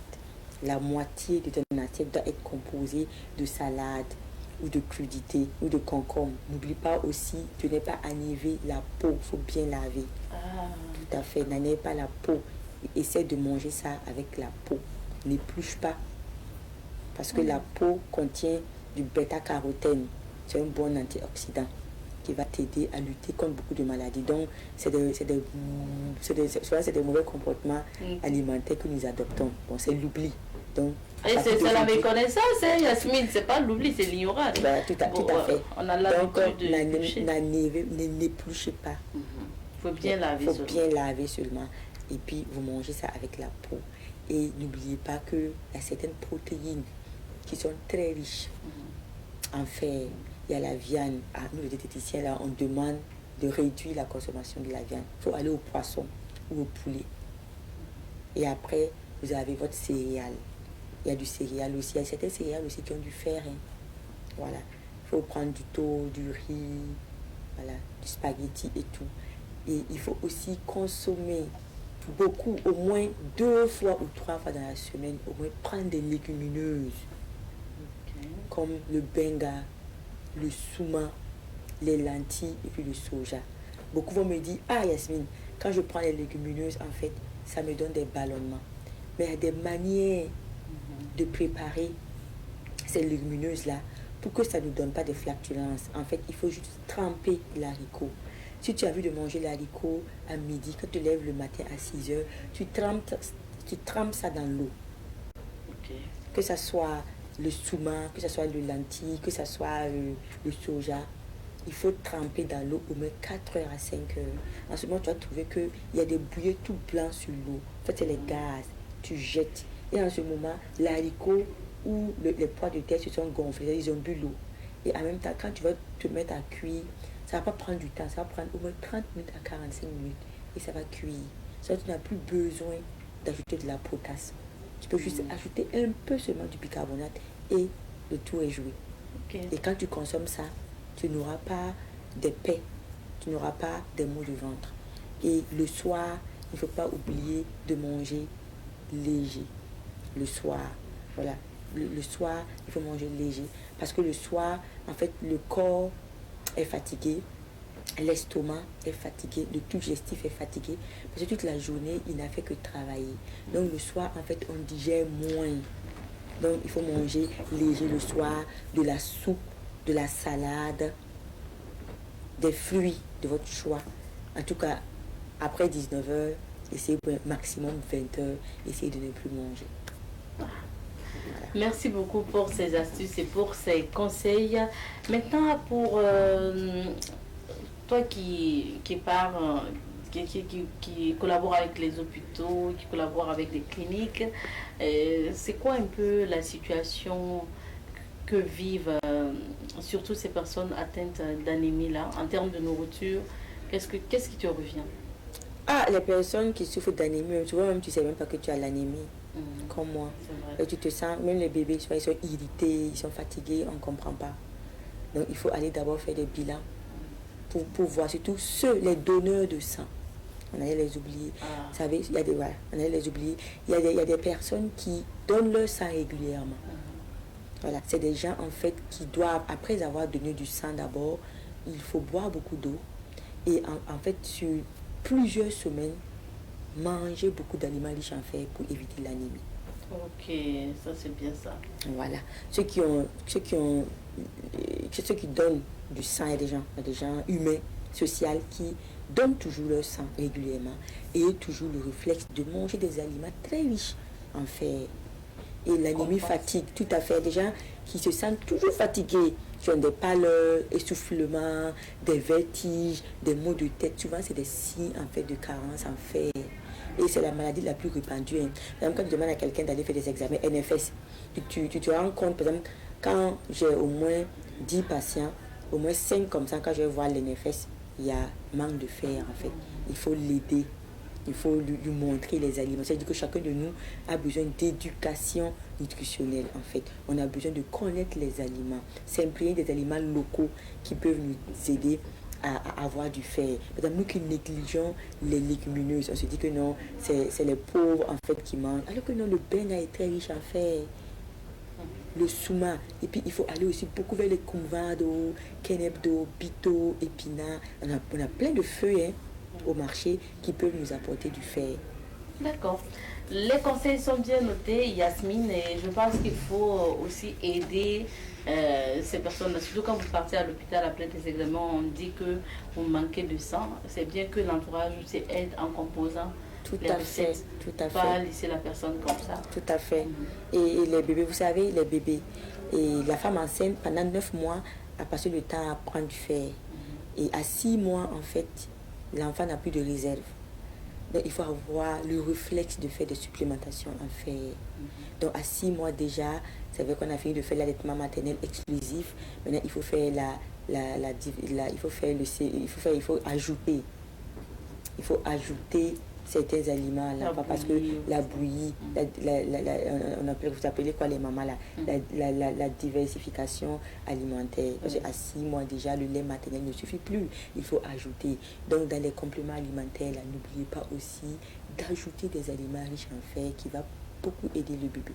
La moitié de ton assiette doit être composée de salade ou de crudités ou de concombre. N'oublie pas aussi de ne pas enlever la peau, il faut bien laver. Tout à fait, n'enlève pas la peau. Essaie de manger ça avec la peau. N'épluche pas. Parce que la peau contient du bêta-carotène. C'est un bon antioxydant qui va t'aider à lutter contre beaucoup de maladies. Donc, c'est des mauvais comportements alimentaires que nous adoptons. Bon, c'est l'oubli. Donc, et c'est la méconnaissance, hein, Yasmine, c'est pas l'oubli, c'est l'ignorance. Ben, tout à fait. On a l'habitude de n'épluchez pas. Il faut bien laver seulement. Bien laver seulement. Et puis, vous mangez ça avec la peau. Et n'oubliez pas qu'il y a certaines protéines qui sont très riches en fer. Il y a la viande. Nous, les diététiciens, là, on demande de réduire la consommation de la viande. Il faut aller au poisson ou au poulet. Et après, vous avez votre céréale. Il y a du céréal aussi. Il y a certains céréales aussi qui ont du fer. Hein. Voilà. Il faut prendre du thon, du riz, voilà, du spaghetti et tout. Et il faut aussi consommer beaucoup, au moins 2 fois ou 3 fois dans la semaine, au moins prendre des légumineuses. Comme le benga, le souma, les lentilles et puis le soja. Beaucoup vont me dire, ah Yasmine, quand je prends les légumineuses, en fait, ça me donne des ballonnements. Mais il y a des manières de préparer ces légumineuses-là pour que ça ne donne pas de flatulences. En fait, il faut juste tremper l'haricot. Si tu as envie de manger l'haricot à midi, quand tu te lèves le matin à 6 heures, tu trempes ça dans l'eau. Que ça soit le souma, que ce soit le lentilles, que ce soit le soja, il faut tremper dans l'eau au moins 4 heures à 5 heures. En ce moment, tu vas trouver qu'il y a des bouillées tout blancs sur l'eau. En fait, c'est les gaz. Tu jettes. Et en ce moment, l'haricot ou les pois de terre se sont gonflés. Ils ont bu l'eau. Et en même temps, quand tu vas te mettre à cuire, ça ne va pas prendre du temps. Ça va prendre au moins 30 minutes à 45 minutes. Et ça va cuire. Ça, tu n'as plus besoin d'ajouter de la potasse. Tu peux juste ajouter un peu seulement du bicarbonate et le tout est joué. Et quand tu consommes ça, tu n'auras pas des paix, tu n'auras pas des maux de ventre. Et le soir, il ne faut pas oublier de manger léger. Le soir, voilà. Le soir, il faut manger léger. Parce que le soir, en fait, le corps est fatigué. L'estomac est fatigué, le tube digestif est fatigué, parce que toute la journée, il n'a fait que travailler. Donc le soir, en fait, on digère moins. Donc il faut manger léger le soir, de la soupe, de la salade, des fruits de votre choix. En tout cas, après 19h, essayez maximum 20h, essayez de ne plus manger. Voilà. Merci beaucoup pour ces astuces et pour ces conseils. Maintenant, pour... toi qui collabore avec les hôpitaux, qui collabore avec les cliniques, c'est quoi un peu la situation que vivent surtout ces personnes atteintes d'anémie là, en termes de nourriture? Qu'est-ce qui te revient? Ah, les personnes qui souffrent d'anémie, tu vois, même tu sais même pas que tu as l'anémie, comme moi. Et tu te sens, même les bébés, ils sont irrités, ils sont fatigués, on ne comprend pas. Donc il faut aller d'abord faire des bilans. Pour voir surtout les donneurs de sang. On allait les oublier. Vous savez, il y a des, voilà, on allait les oublier. Il y a des personnes qui donnent leur sang régulièrement. Voilà, c'est des gens en fait qui doivent, après avoir donné du sang d'abord, il faut boire beaucoup d'eau et en fait, sur plusieurs semaines, manger beaucoup d'aliments riches en fer pour éviter l'anémie. Ok, ça c'est bien ça. Voilà. Ceux qui donnent du sang, il y a des gens humains, sociaux, qui donnent toujours leur sang régulièrement et toujours le réflexe de manger des aliments très riches en fer. Et l'anémie fatigue, tout à fait. Des gens qui se sentent toujours fatigués, qui ont des pâleurs, essoufflements, des vertiges, des maux de tête. Souvent, c'est des signes en fait de carence en fer. Et c'est la maladie la plus répandue. Hein. Par exemple, quand tu demandes à quelqu'un d'aller faire des examens NFS, tu te rends compte, par exemple, quand j'ai au moins 10 patients, au moins 5 comme ça, quand je vais voir l'NFS, il y a manque de fer en fait. Il faut l'aider. Il faut lui montrer les aliments. C'est-à-dire que chacun de nous a besoin d'éducation nutritionnelle, en fait. On a besoin de connaître les aliments, s'imprégner des aliments locaux qui peuvent nous aider à avoir du fer. Par exemple, nous qui négligeons les légumineuses, on se dit que non, c'est les pauvres, en fait, qui mangent. Alors que non, le benga est très riche en fer. Le souma. Et puis, il faut aller aussi beaucoup vers les kumvado, kenebdo, bito, épinards. On a plein de feuilles, hein, au marché qui peuvent nous apporter du fer. D'accord. Les conseils sont bien notés, Yasmine, et je pense qu'il faut aussi aider ces personnes, surtout quand vous partez à l'hôpital après des examens, on dit que vous manquez de sang. C'est bien que l'entourage aussi aide en composant les recettes. Tout à fait. Pas laisser la personne comme ça. Tout à fait. Et les bébés, vous savez, les bébés, et la femme enceinte, pendant 9 mois, a passé le temps à prendre du fer. Et à 6 mois, en fait, l'enfant n'a plus de réserve. Donc, il faut avoir le réflexe de faire des supplémentations en fer. Donc, à 6 mois déjà, c'est vrai qu'on a fini de faire l'allaitement maternel exclusif. Maintenant, il faut faire il faut ajouter certains aliments là, parce que la bouillie, vous appelez quoi les mamans là, la diversification alimentaire. Parce qu'à 6 mois déjà, le lait maternel ne suffit plus. Il faut ajouter. Donc dans les compléments alimentaires, là, n'oubliez pas aussi d'ajouter des aliments riches en fer qui va beaucoup aider le bébé.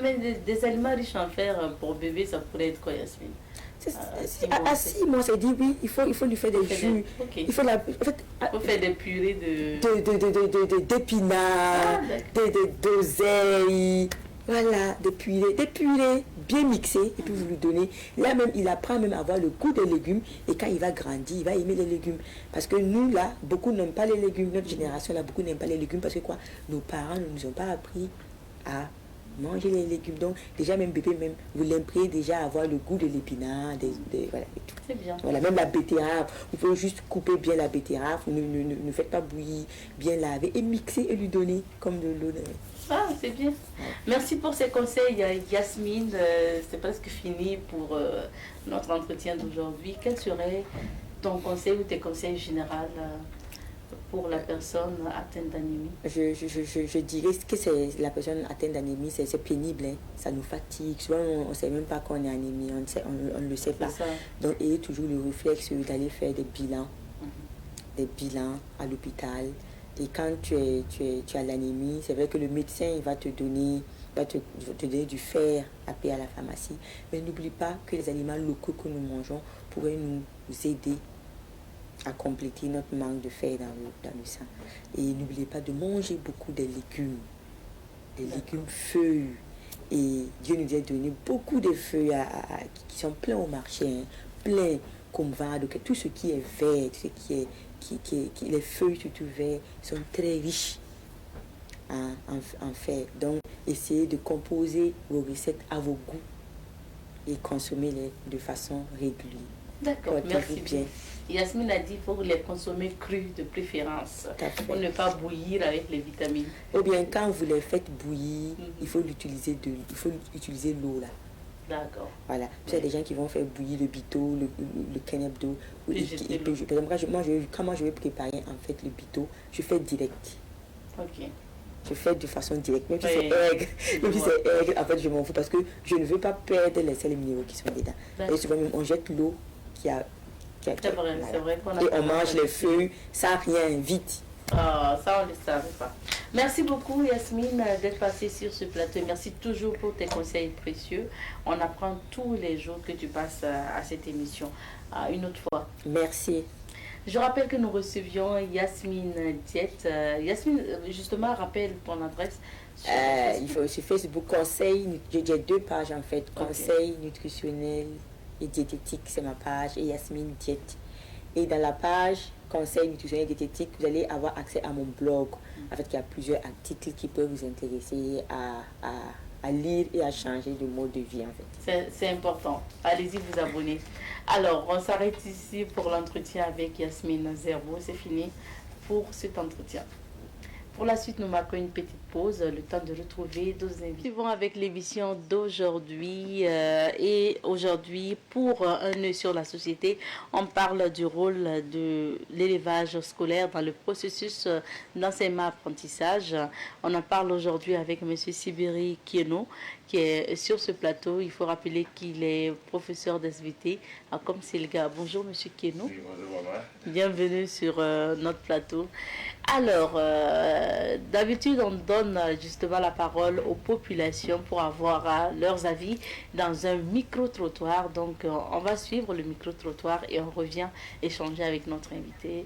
Mais des aliments riches en fer pour bébé, ça pourrait être quoi, Yasmine? À 6 mois, c'est dit oui, il faut lui faire des jus. Okay. Il faut faire des purées d'épinards, d'oseille, voilà, des purées bien mixées, et puis vous lui donnez. Là même, il apprend même à avoir le goût des légumes, et quand il va grandir, il va aimer les légumes. Parce que nous, là, beaucoup n'aiment pas les légumes. Notre génération, là, beaucoup n'aiment pas les légumes, parce que quoi, nos parents ne nous ont pas appris à manger les légumes. Donc, déjà, même bébé, même, vous l'imprégnez déjà à avoir le goût de l'épinard, voilà, et tout. C'est bien. Voilà, même la betterave, vous pouvez juste couper bien la betterave, ne faites pas bouillir, bien laver et mixer et lui donner comme de l'eau. Ah, c'est bien. Merci pour ces conseils, Yasmine. C'est presque fini pour notre entretien d'aujourd'hui. Quel serait ton conseil ou tes conseils généraux pour la personne atteinte d'anémie? Je dirais que c'est la personne atteinte d'anémie, c'est pénible, hein. Ça nous fatigue. Souvent, on ne sait même pas qu'on est anémie, on ne le sait pas. Donc, ayez toujours le réflexe d'aller faire des bilans à l'hôpital. Et quand tu as l'anémie, c'est vrai que le médecin il va te donner du fer à payer à la pharmacie. Mais n'oublie pas que les aliments locaux que nous mangeons pourraient nous aider à compléter notre manque de fer dans le sang. Et n'oubliez pas de manger beaucoup des légumes feuilles. Et Dieu nous a donné beaucoup de feuilles qui sont pleins au marché, hein, plein comme tout ce qui est vert, tout ce les feuilles surtout vertes sont très riches en fer. Donc, essayez de composer vos recettes à vos goûts et consommez-les de façon régulière. D'accord, merci bien. Yasmine a dit qu'il faut les consommer crus de préférence pour ne pas bouillir avec les vitamines. Ou bien quand vous les faites bouillir, il faut utiliser l'eau là. D'accord. Voilà. Il y a des gens qui vont faire bouillir le bito, le kenebdo. Comment je vais préparer en fait le bito, je fais direct. Ok. Je fais de façon directe. Même si c'est aigre, en fait je m'en fous parce que je ne veux pas perdre les sels minéraux qui sont dedans. Et souvent même on jette l'eau qui a c'est vrai, voilà. C'est vrai qu'on a. Et on mange les feuilles, ça rien, vite. Ah, ça on ne le savait pas. Merci beaucoup Yasmine d'être passée sur ce plateau. Merci toujours pour tes conseils précieux. On apprend tous les jours que tu passes à cette émission. une autre fois. Merci. Je rappelle que nous recevions Yasmine Diète. Yasmine, justement, rappelle ton adresse. Sur Facebook, conseil, j'ai 2 pages en fait. Conseil nutritionnel et diététique, c'est ma page, et Yasmine Diète. Et dans la page conseil nutritionnel et diététique, vous allez avoir accès à mon blog. En fait, il y a plusieurs articles qui peuvent vous intéresser à lire et à changer de mode de vie en fait. C'est important. Allez-y vous abonner. Alors, on s'arrête ici pour l'entretien avec Yasmine Zerbo. C'est fini pour cet entretien. Pour la suite, nous marquons une petite pause, le temps de retrouver d'autres invités. Suivons avec l'émission d'aujourd'hui. Et aujourd'hui, pour un œil sur la société, on parle du rôle de l'élevage scolaire dans le processus d'enseignement-apprentissage. On en parle aujourd'hui avec M. Sibiri Kieno, qui est sur ce plateau. Il faut rappeler qu'il est professeur d'SVT comme c'est le cas. Bonjour M. Kieno. Oui, bonjour maman. Bienvenue sur notre plateau. Alors, d'habitude, on donne justement la parole aux populations pour avoir leurs avis dans un micro-trottoir. Donc, on va suivre le micro-trottoir et on revient échanger avec notre invité.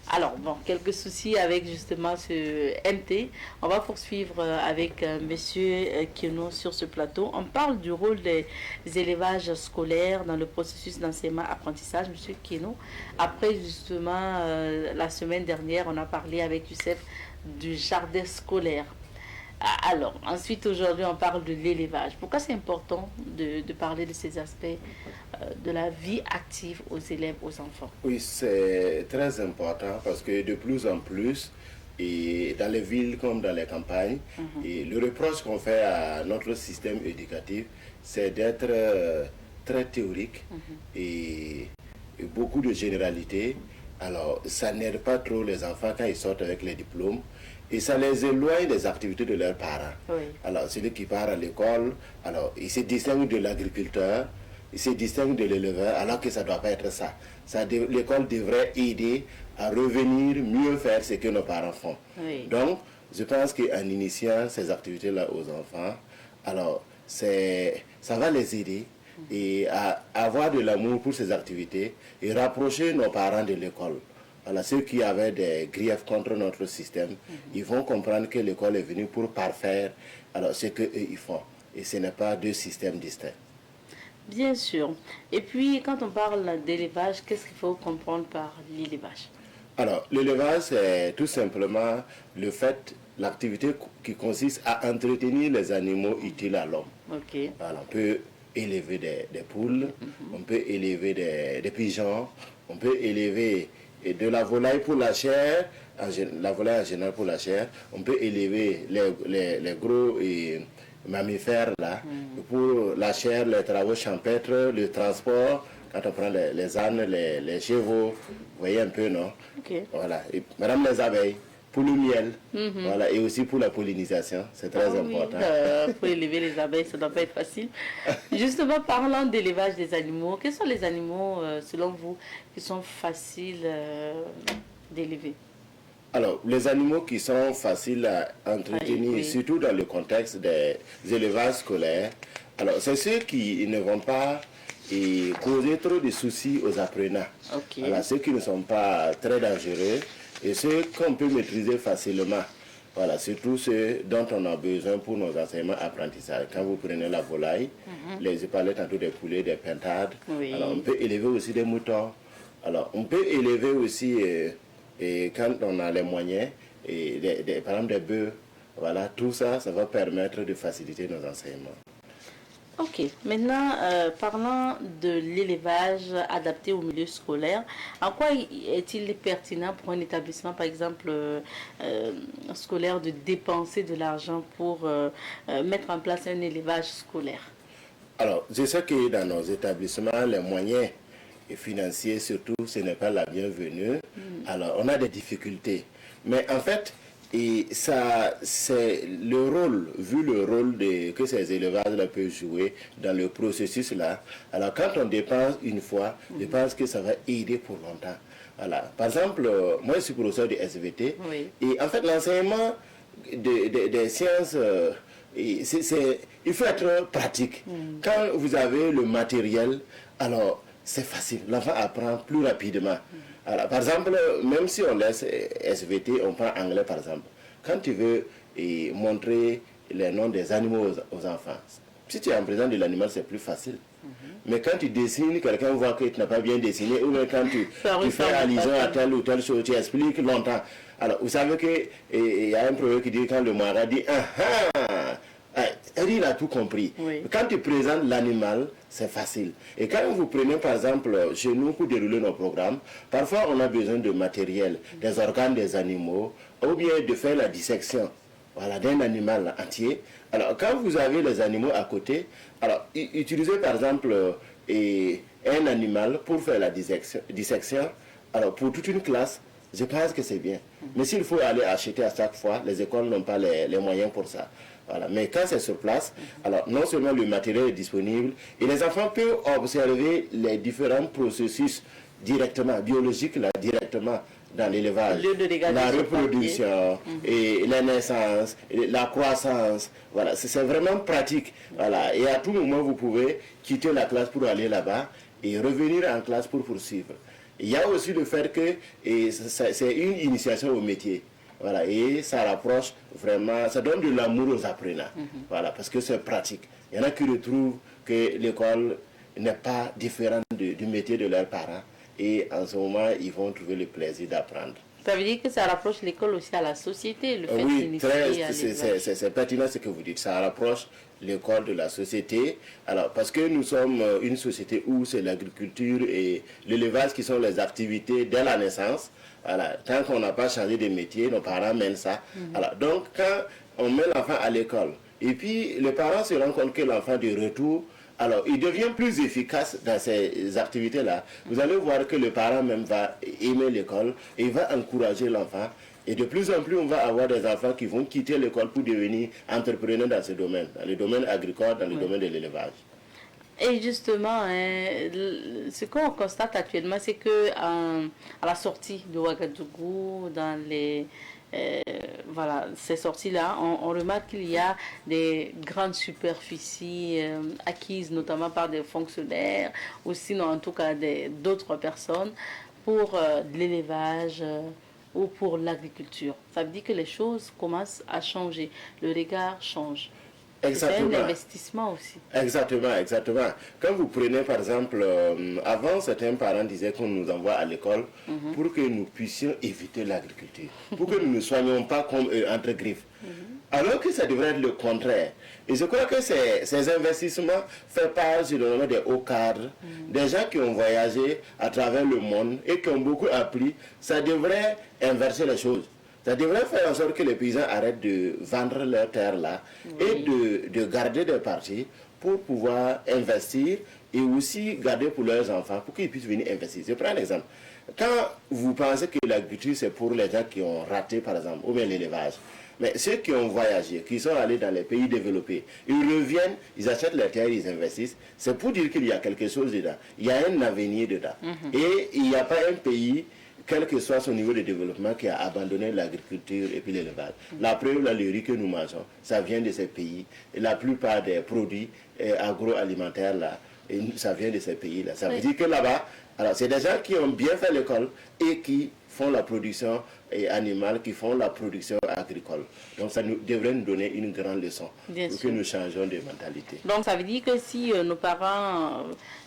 Alors, bon, quelques soucis avec justement ce MT. On va poursuivre avec Monsieur Kieno sur ce plateau. On parle du rôle des élevages scolaires dans le processus d'enseignement-apprentissage. Monsieur Kieno, après justement la semaine dernière, on a parlé avec Youssef du jardin scolaire. Alors, ensuite, aujourd'hui, on parle de l'élevage. Pourquoi c'est important de parler de ces aspects de la vie active aux élèves, aux enfants? Oui, c'est très important parce que de plus en plus, et dans les villes comme dans les campagnes, et le reproche qu'on fait à notre système éducatif, c'est d'être très théorique et beaucoup de généralités. Alors, ça n'aide pas trop les enfants quand ils sortent avec les diplômes. Et ça les éloigne des activités de leurs parents. Oui. Alors, celui qui part à l'école, alors, il se distingue de l'agriculteur, il se distingue de l'éleveur, alors que ça ne doit pas être ça. L'école devrait aider à revenir mieux faire ce que nos parents font. Oui. Donc, je pense qu'en initiant ces activités-là aux enfants, alors, ça va les aider et à avoir de l'amour pour ces activités et rapprocher nos parents de l'école. Alors, ceux qui avaient des griefs contre notre système, ils vont comprendre que l'école est venue pour parfaire alors, ce qu'eux ils font. Et ce n'est pas 2 systèmes distincts. Bien sûr. Et puis, quand on parle d'élevage, qu'est-ce qu'il faut comprendre par l'élevage? Alors, l'élevage, c'est tout simplement l'activité qui consiste à entretenir les animaux utiles à l'homme. Ok. Alors, on peut élever des poules, on peut élever des pigeons, on peut élever de la volaille pour la chair, la volaille en général pour la chair, on peut élever les gros mammifères là, pour la chair, les travaux champêtres, le transport, quand on prend les ânes, les chevaux, vous voyez un peu, non? Ok. Voilà. Et, madame les abeilles, pour le miel, voilà, et aussi pour la pollinisation, c'est très important. Oui, pour élever les abeilles, ça ne doit pas être facile. Justement, parlant d'élevage des animaux, quels sont les animaux, selon vous, qui sont faciles d'élever? Alors, les animaux qui sont faciles à entretenir, oui. surtout dans le contexte des élevages scolaires, alors c'est ceux qui ne vont pas causer trop de soucis aux apprenants. Ok. Voilà, ceux qui ne sont pas très dangereux et ceux qu'on peut maîtriser facilement. Voilà, surtout ceux dont on a besoin pour nos enseignements apprentissages. Quand vous prenez la volaille, les épaulettes tantôt des poulets, des pintades. Oui. Alors, on peut élever aussi des moutons. Alors, on peut élever aussi, et quand on a les moyens, par exemple des bœufs. Voilà, tout ça, ça va permettre de faciliter nos enseignements. Ok, maintenant parlant de l'élevage adapté au milieu scolaire, en quoi est-il pertinent pour un établissement, par exemple scolaire, de dépenser de l'argent pour mettre en place un élevage scolaire? Alors, je sais que dans nos établissements, les moyens financiers surtout, ce n'est pas la bienvenue. Alors, on a des difficultés. Mais en fait, et ça, c'est le rôle, vu le rôle que ces élevages-là peuvent jouer dans le processus-là. Alors, quand on dépense une fois, je pense que ça va aider pour longtemps. Voilà. Par exemple, moi, je suis professeur de SVT. Oui. Et en fait, l'enseignement des sciences, il faut être pratique. Quand vous avez le matériel, alors, c'est facile. L'enfant apprend plus rapidement. Alors, par exemple, même si on laisse SVT, on prend anglais par exemple. Quand tu veux montrer les noms des animaux aux enfants, si tu es en présence de l'animal, c'est plus facile. Mais quand tu dessines, quelqu'un voit que tu n'as pas bien dessiné, ou même quand tu fais allusion à telle ou telle chose, tu expliques longtemps. Alors, vous savez qu'il y a un proverbe qui dit, quand le mara dit « ah ah », il a tout compris. Oui. Quand tu présentes l'animal, c'est facile. Et quand vous prenez par exemple chez nous pour dérouler nos programmes, parfois on a besoin de matériel, des organes des animaux, ou bien de faire la dissection, voilà, d'un animal entier. Alors quand vous avez les animaux à côté, alors utilisez par exemple un animal pour faire la dissection, alors pour toute une classe, je pense que c'est bien. Mais s'il faut aller acheter à chaque fois, les écoles n'ont pas les moyens pour ça. Voilà. Mais quand c'est sur place, alors non seulement le matériel est disponible, et les enfants peuvent observer les différents processus directement, biologiques là, directement dans l'élevage. La reproduction, et la naissance, et la croissance. Voilà. C'est vraiment pratique. Voilà. Et à tout moment, vous pouvez quitter la classe pour aller là-bas et revenir en classe pour poursuivre. Il y a aussi le fait que c'est une initiation au métier. Voilà, et ça rapproche vraiment, ça donne de l'amour aux apprenants. Voilà, parce que c'est pratique. Il y en a qui retrouvent que l'école n'est pas différente du métier de leurs parents. Et en ce moment, ils vont trouver le plaisir d'apprendre. Ça veut dire que ça rapproche l'école aussi à la société, le fait oui, d'initier. C'est pertinent ce que vous dites. Ça rapproche l'école de la société. Alors, parce que nous sommes une société où c'est l'agriculture et l'élevage qui sont les activités dès la naissance. Voilà. Tant qu'on n'a pas changé de métier, nos parents mènent ça. Alors, donc, quand on met l'enfant à l'école, et puis les parents se rendent compte que l'enfant de retour, alors il devient plus efficace dans ces activités-là. Vous allez voir que le parent même va aimer l'école et va encourager l'enfant. Et de plus en plus, on va avoir des enfants qui vont quitter l'école pour devenir entrepreneurs dans ce domaine, dans le domaine agricole, dans le domaine de l'élevage. Et justement, ce qu'on constate actuellement, c'est que à la sortie de Ouagadougou, dans les voilà, ces sorties-là, on remarque qu'il y a des grandes superficies acquises notamment par des fonctionnaires, ou sinon en tout cas d'autres personnes, pour de l'élevage ou pour l'agriculture. Ça veut dire que les choses commencent à changer, le regard change. C'est un investissement aussi. Exactement. Quand vous prenez par exemple, avant certains parents disaient qu'on nous envoie à l'école pour que nous puissions éviter l'agriculture, pour que nous ne soyons pas comme eux entre griffes. Alors que ça devrait être le contraire. Et je crois que ces investissements font part généralement des hauts cadres, des gens qui ont voyagé à travers le monde et qui ont beaucoup appris. Ça devrait inverser les choses. Ça devrait faire en sorte que les paysans arrêtent de vendre leurs terres là et de garder des parties pour pouvoir investir et aussi garder pour leurs enfants pour qu'ils puissent venir investir. Je prends un exemple. Quand vous pensez que l'agriculture c'est pour les gens qui ont raté par exemple, ou bien l'élevage, mais ceux qui ont voyagé, qui sont allés dans les pays développés, ils reviennent, ils achètent les terres, ils investissent, c'est pour dire qu'il y a quelque chose dedans. Il y a un avenir dedans. Et il n'y a pas un pays, quel que soit son niveau de développement, qui a abandonné l'agriculture et puis l'élevage. La preuve, là, le riz que nous mangeons, ça vient de ces pays. Et la plupart des produits agroalimentaires, là, ça vient de ces pays-là. Ça veut dire que là-bas, alors c'est des gens qui ont bien fait l'école et qui font la production animale, qui font la production agricole. Donc ça devrait nous donner une grande leçon pour que nous changeons de mentalité. Donc ça veut dire que si nos parents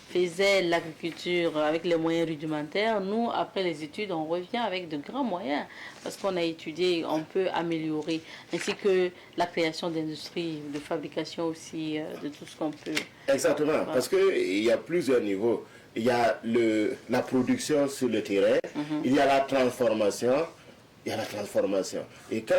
faisaient l'agriculture avec les moyens rudimentaires, nous, après les études, on revient avec de grands moyens. Parce qu'on a étudié, on peut améliorer. Ainsi que la création d'industries, de fabrication aussi, de tout ce qu'on peut. Exactement, voilà. Parce qu'il y a plusieurs niveaux. Il y a la production sur le terrain, il y a la transformation. Et quand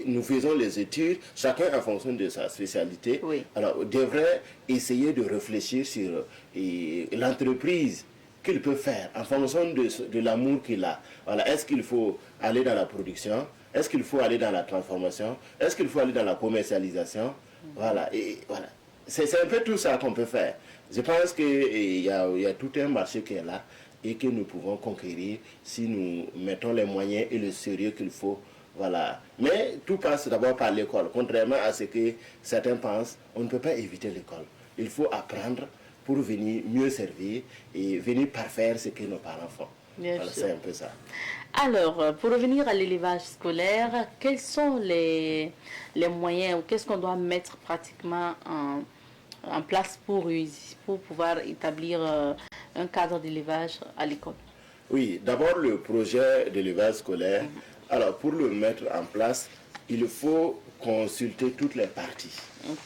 nous faisons les études, chacun en fonction de sa spécialité, alors devrait essayer de réfléchir sur l'entreprise qu'il peut faire en fonction de l'amour qu'il a. Voilà. Est-ce qu'il faut aller dans la production? Est-ce qu'il faut aller dans la transformation? Est-ce qu'il faut aller dans la commercialisation? Voilà. Et voilà. C'est un peu tout ça qu'on peut faire. Je pense qu'il y a tout un marché qui est là et que nous pouvons conquérir si nous mettons les moyens et le sérieux qu'il faut. Voilà. Mais tout passe d'abord par l'école. Contrairement à ce que certains pensent, on ne peut pas éviter l'école. Il faut apprendre pour venir mieux servir et venir parfaire ce que nos parents font. Voilà, c'est un peu ça. Alors, pour revenir à l'élevage scolaire, quels sont les moyens ou qu'est-ce qu'on doit mettre pratiquement en place pour pouvoir établir un cadre d'élevage à l'école? Oui, d'abord le projet d'élevage scolaire. Alors, pour le mettre en place, il faut consulter toutes les parties.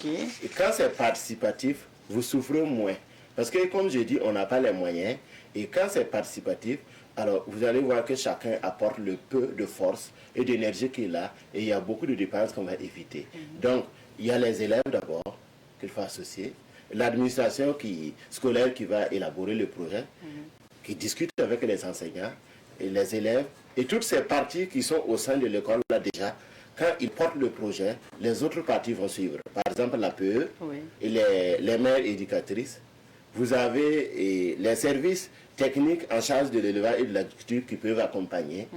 Et quand c'est participatif, vous souffrez moins. Parce que, comme je dis, on n'a pas les moyens. Et quand c'est participatif, alors vous allez voir que chacun apporte le peu de force et d'énergie qu'il a. Et il y a beaucoup de dépenses qu'on va éviter. Donc, il y a les élèves d'abord qu'il faut associer. L'administration scolaire qui va élaborer le projet, qui discute avec les enseignants et les élèves. Et toutes ces parties qui sont au sein de l'école, là déjà, quand ils portent le projet, les autres parties vont suivre. Par exemple, l'APE et les mères éducatrices. Vous avez les services techniques en charge de l'élevage et de l'agriculture qui peuvent accompagner.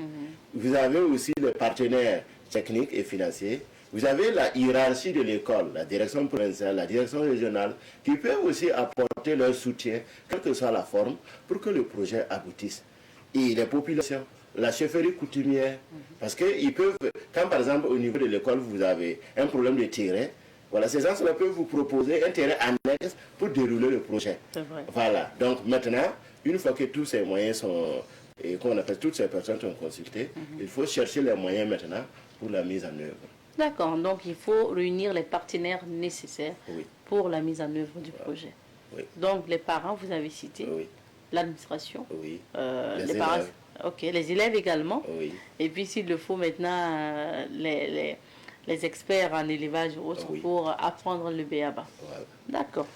Vous avez aussi les partenaires techniques et financiers. Vous avez la hiérarchie de l'école, la direction provinciale, la direction régionale, qui peuvent aussi apporter leur soutien, quelle que soit la forme, pour que le projet aboutisse. Et les populations, la chefferie coutumière, parce qu'ils peuvent, quand par exemple au niveau de l'école vous avez un problème de terrain, voilà, ces gens-là peuvent vous proposer un terrain annexe pour dérouler le projet. Voilà, donc maintenant, une fois que tous ces moyens sont, et qu'on appelle toutes ces personnes sont consultées, il faut chercher les moyens maintenant pour la mise en œuvre. D'accord, donc il faut réunir les partenaires nécessaires pour la mise en œuvre du projet. Donc les parents, vous avez cité, l'administration, les parents, les élèves également, et puis s'il le faut maintenant, les experts en élevage ou autres pour apprendre le b.a.-ba. D'accord.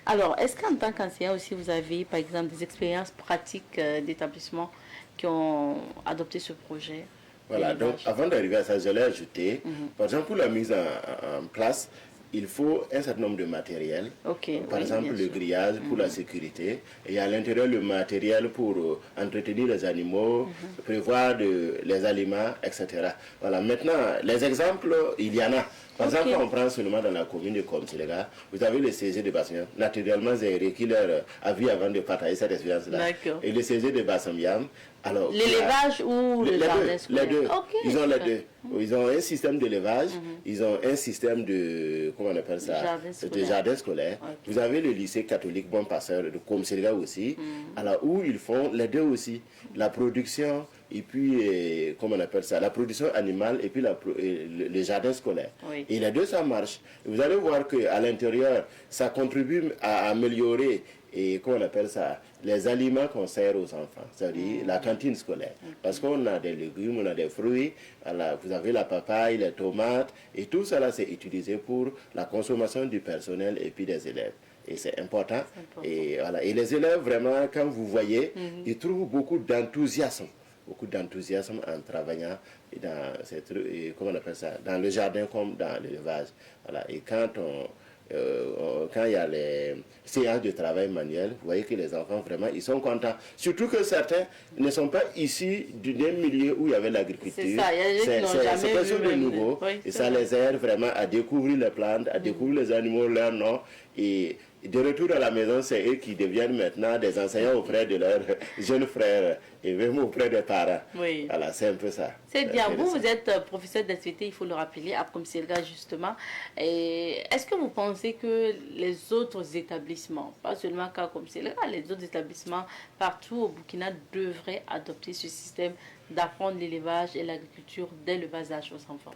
Alors, est-ce qu'en tant qu'enseignant aussi, vous avez par exemple des expériences pratiques d'établissements qui ont adopté ce projet? Voilà, donc avant d'arriver à ça, j'allais ajouter, par exemple pour la mise en place, il faut un certain nombre de matériels. Par exemple le grillage pour la sécurité, et à l'intérieur le matériel pour entretenir les animaux, prévoir les aliments, etc. Voilà, maintenant les exemples, il y en a. Par exemple, on prend seulement dans la commune de Komselega, vous avez le CG de Bassam, naturellement Zahiri qui leur a vu avant de partager cette expérience-là. Et le CG de Bassam-Yam. L'élevage ou le jardin scolaire? Les deux. Ils ont les deux. Ils ont un système d'élevage, ils ont un système de, comment on appelle ça, de jardin scolaire. Vous avez le lycée catholique Bon Pasteur de Komselega aussi, alors où ils font les deux aussi, la production et puis, comment on appelle ça, la production animale et puis le jardin scolaire. Et les deux, ça marche. Vous allez voir qu'à l'intérieur, ça contribue à améliorer, et comment on appelle ça, les aliments qu'on sert aux enfants, c'est-à-dire la cantine scolaire. Parce qu'on a des légumes, on a des fruits, alors vous avez la papaye, les tomates, et tout cela c'est utilisé pour la consommation du personnel et puis des élèves. Et c'est important. Et, voilà. Et les élèves, vraiment, quand vous voyez, ils trouvent beaucoup d'enthousiasme en travaillant dans comment on appelle ça, dans le jardin comme dans l'élevage. Voilà. Et quand il y a les séances de travail manuel, vous voyez que les enfants, vraiment, ils sont contents. Surtout que certains ne sont pas issus d'un milieu où il y avait l'agriculture. C'est ça, c'est quelque chose de nouveau. Et ça les aide vraiment à découvrir les plantes, à découvrir les animaux, leurs noms. Et de retour à la maison, c'est eux qui deviennent maintenant des enseignants auprès de leurs jeunes frères et même auprès des parents. Voilà, c'est un peu ça. C'est bien. Vous êtes professeur d'activité, il faut le rappeler, à Komselega justement. Est-ce que vous pensez que les autres établissements, pas seulement qu'à Komselega, les autres établissements partout au Burkina devraient adopter ce système d'apprendre l'élevage et l'agriculture dès le bas âge aux enfants?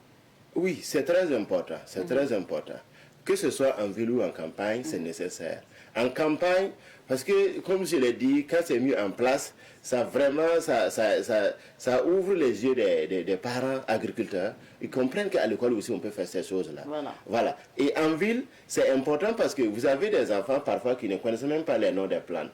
Oui, c'est très important. C'est très important. Que ce soit en ville ou en campagne, c'est nécessaire. En campagne, parce que, comme je l'ai dit, quand c'est mis en place, ça vraiment, ça ouvre les yeux des parents agriculteurs. Ils comprennent qu'à l'école aussi, on peut faire ces choses-là. Voilà. Et en ville, c'est important parce que vous avez des enfants parfois qui ne connaissent même pas les noms des plantes.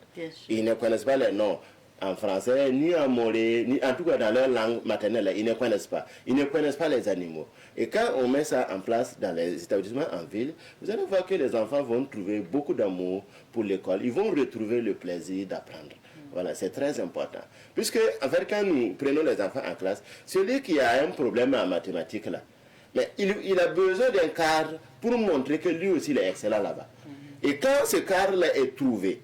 Ils ne connaissent pas les noms en français, ni en mollet, ni en tout cas dans leur langue maternelle, ils ne connaissent pas. Ils ne connaissent pas les animaux. Et quand on met ça en place dans les établissements en ville, vous allez voir que les enfants vont trouver beaucoup d'amour pour l'école. Ils vont retrouver le plaisir d'apprendre. Voilà, c'est très important. Puisque, en fait, quand nous prenons les enfants en classe, celui qui a un problème en mathématiques, là, mais il a besoin d'un cadre pour montrer que lui aussi il est excellent là-bas. Et quand ce cadre-là est trouvé,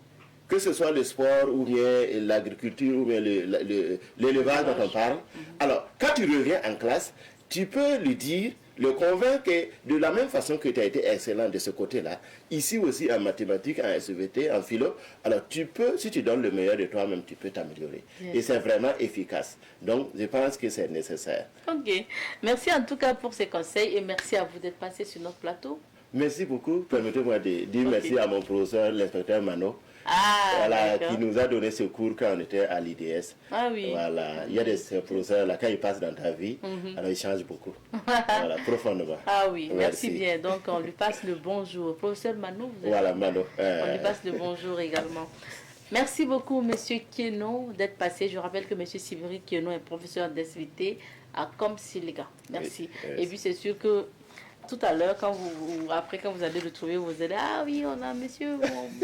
que ce soit le sport ou bien l'agriculture ou bien l'élevage dont on parle, alors quand tu reviens en classe, tu peux lui dire, le convaincre que de la même façon que tu as été excellent de ce côté-là, ici aussi en mathématiques, en SVT, en philo, alors tu peux, si tu donnes le meilleur de toi-même, tu peux t'améliorer. Et c'est vraiment efficace. Donc, je pense que c'est nécessaire. Ok. Merci en tout cas pour ces conseils et merci à vous d'être passé sur notre plateau. Merci beaucoup. Permettez-moi de dire merci à mon professeur, l'inspecteur Mano. Voilà, qui nous a donné ce cours quand on était à l'IDS. Ah oui. Voilà, il y a des professeurs là, quand ils passent dans ta vie, alors ils changent beaucoup. Voilà, profondément. Ah oui, merci bien. Donc on lui passe le bonjour. Professeur Mano, vous êtes voilà, Mano. On lui passe le bonjour également. Merci beaucoup, Monsieur Kieno, d'être passé. Je rappelle que Monsieur Siviri Kieno est professeur d'SVT à Comsiliga. Merci. Et puis c'est sûr que tout à l'heure, quand vous allez le trouver, vous allez ah oui, on a monsieur,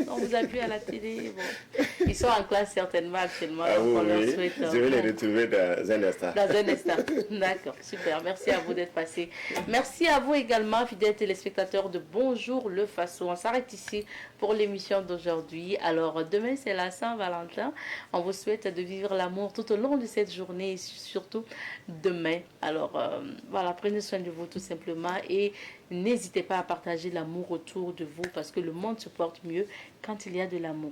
on vous a vu à la télé. Bon. Ils sont en classe certainement actuellement. Ah donc on oui, leur souhaite, je vais les retrouver dans un instant. Dans un instant. D'accord, super. Merci à vous d'être passé. Merci à vous également, fidèles téléspectateurs de Bonjour le Faso. On s'arrête ici pour l'émission d'aujourd'hui. Alors, demain, c'est la Saint-Valentin. On vous souhaite de vivre l'amour tout au long de cette journée et surtout demain. Alors, voilà, prenez soin de vous tout simplement et n'hésitez pas à partager l'amour autour de vous parce que le monde se porte mieux quand il y a de l'amour.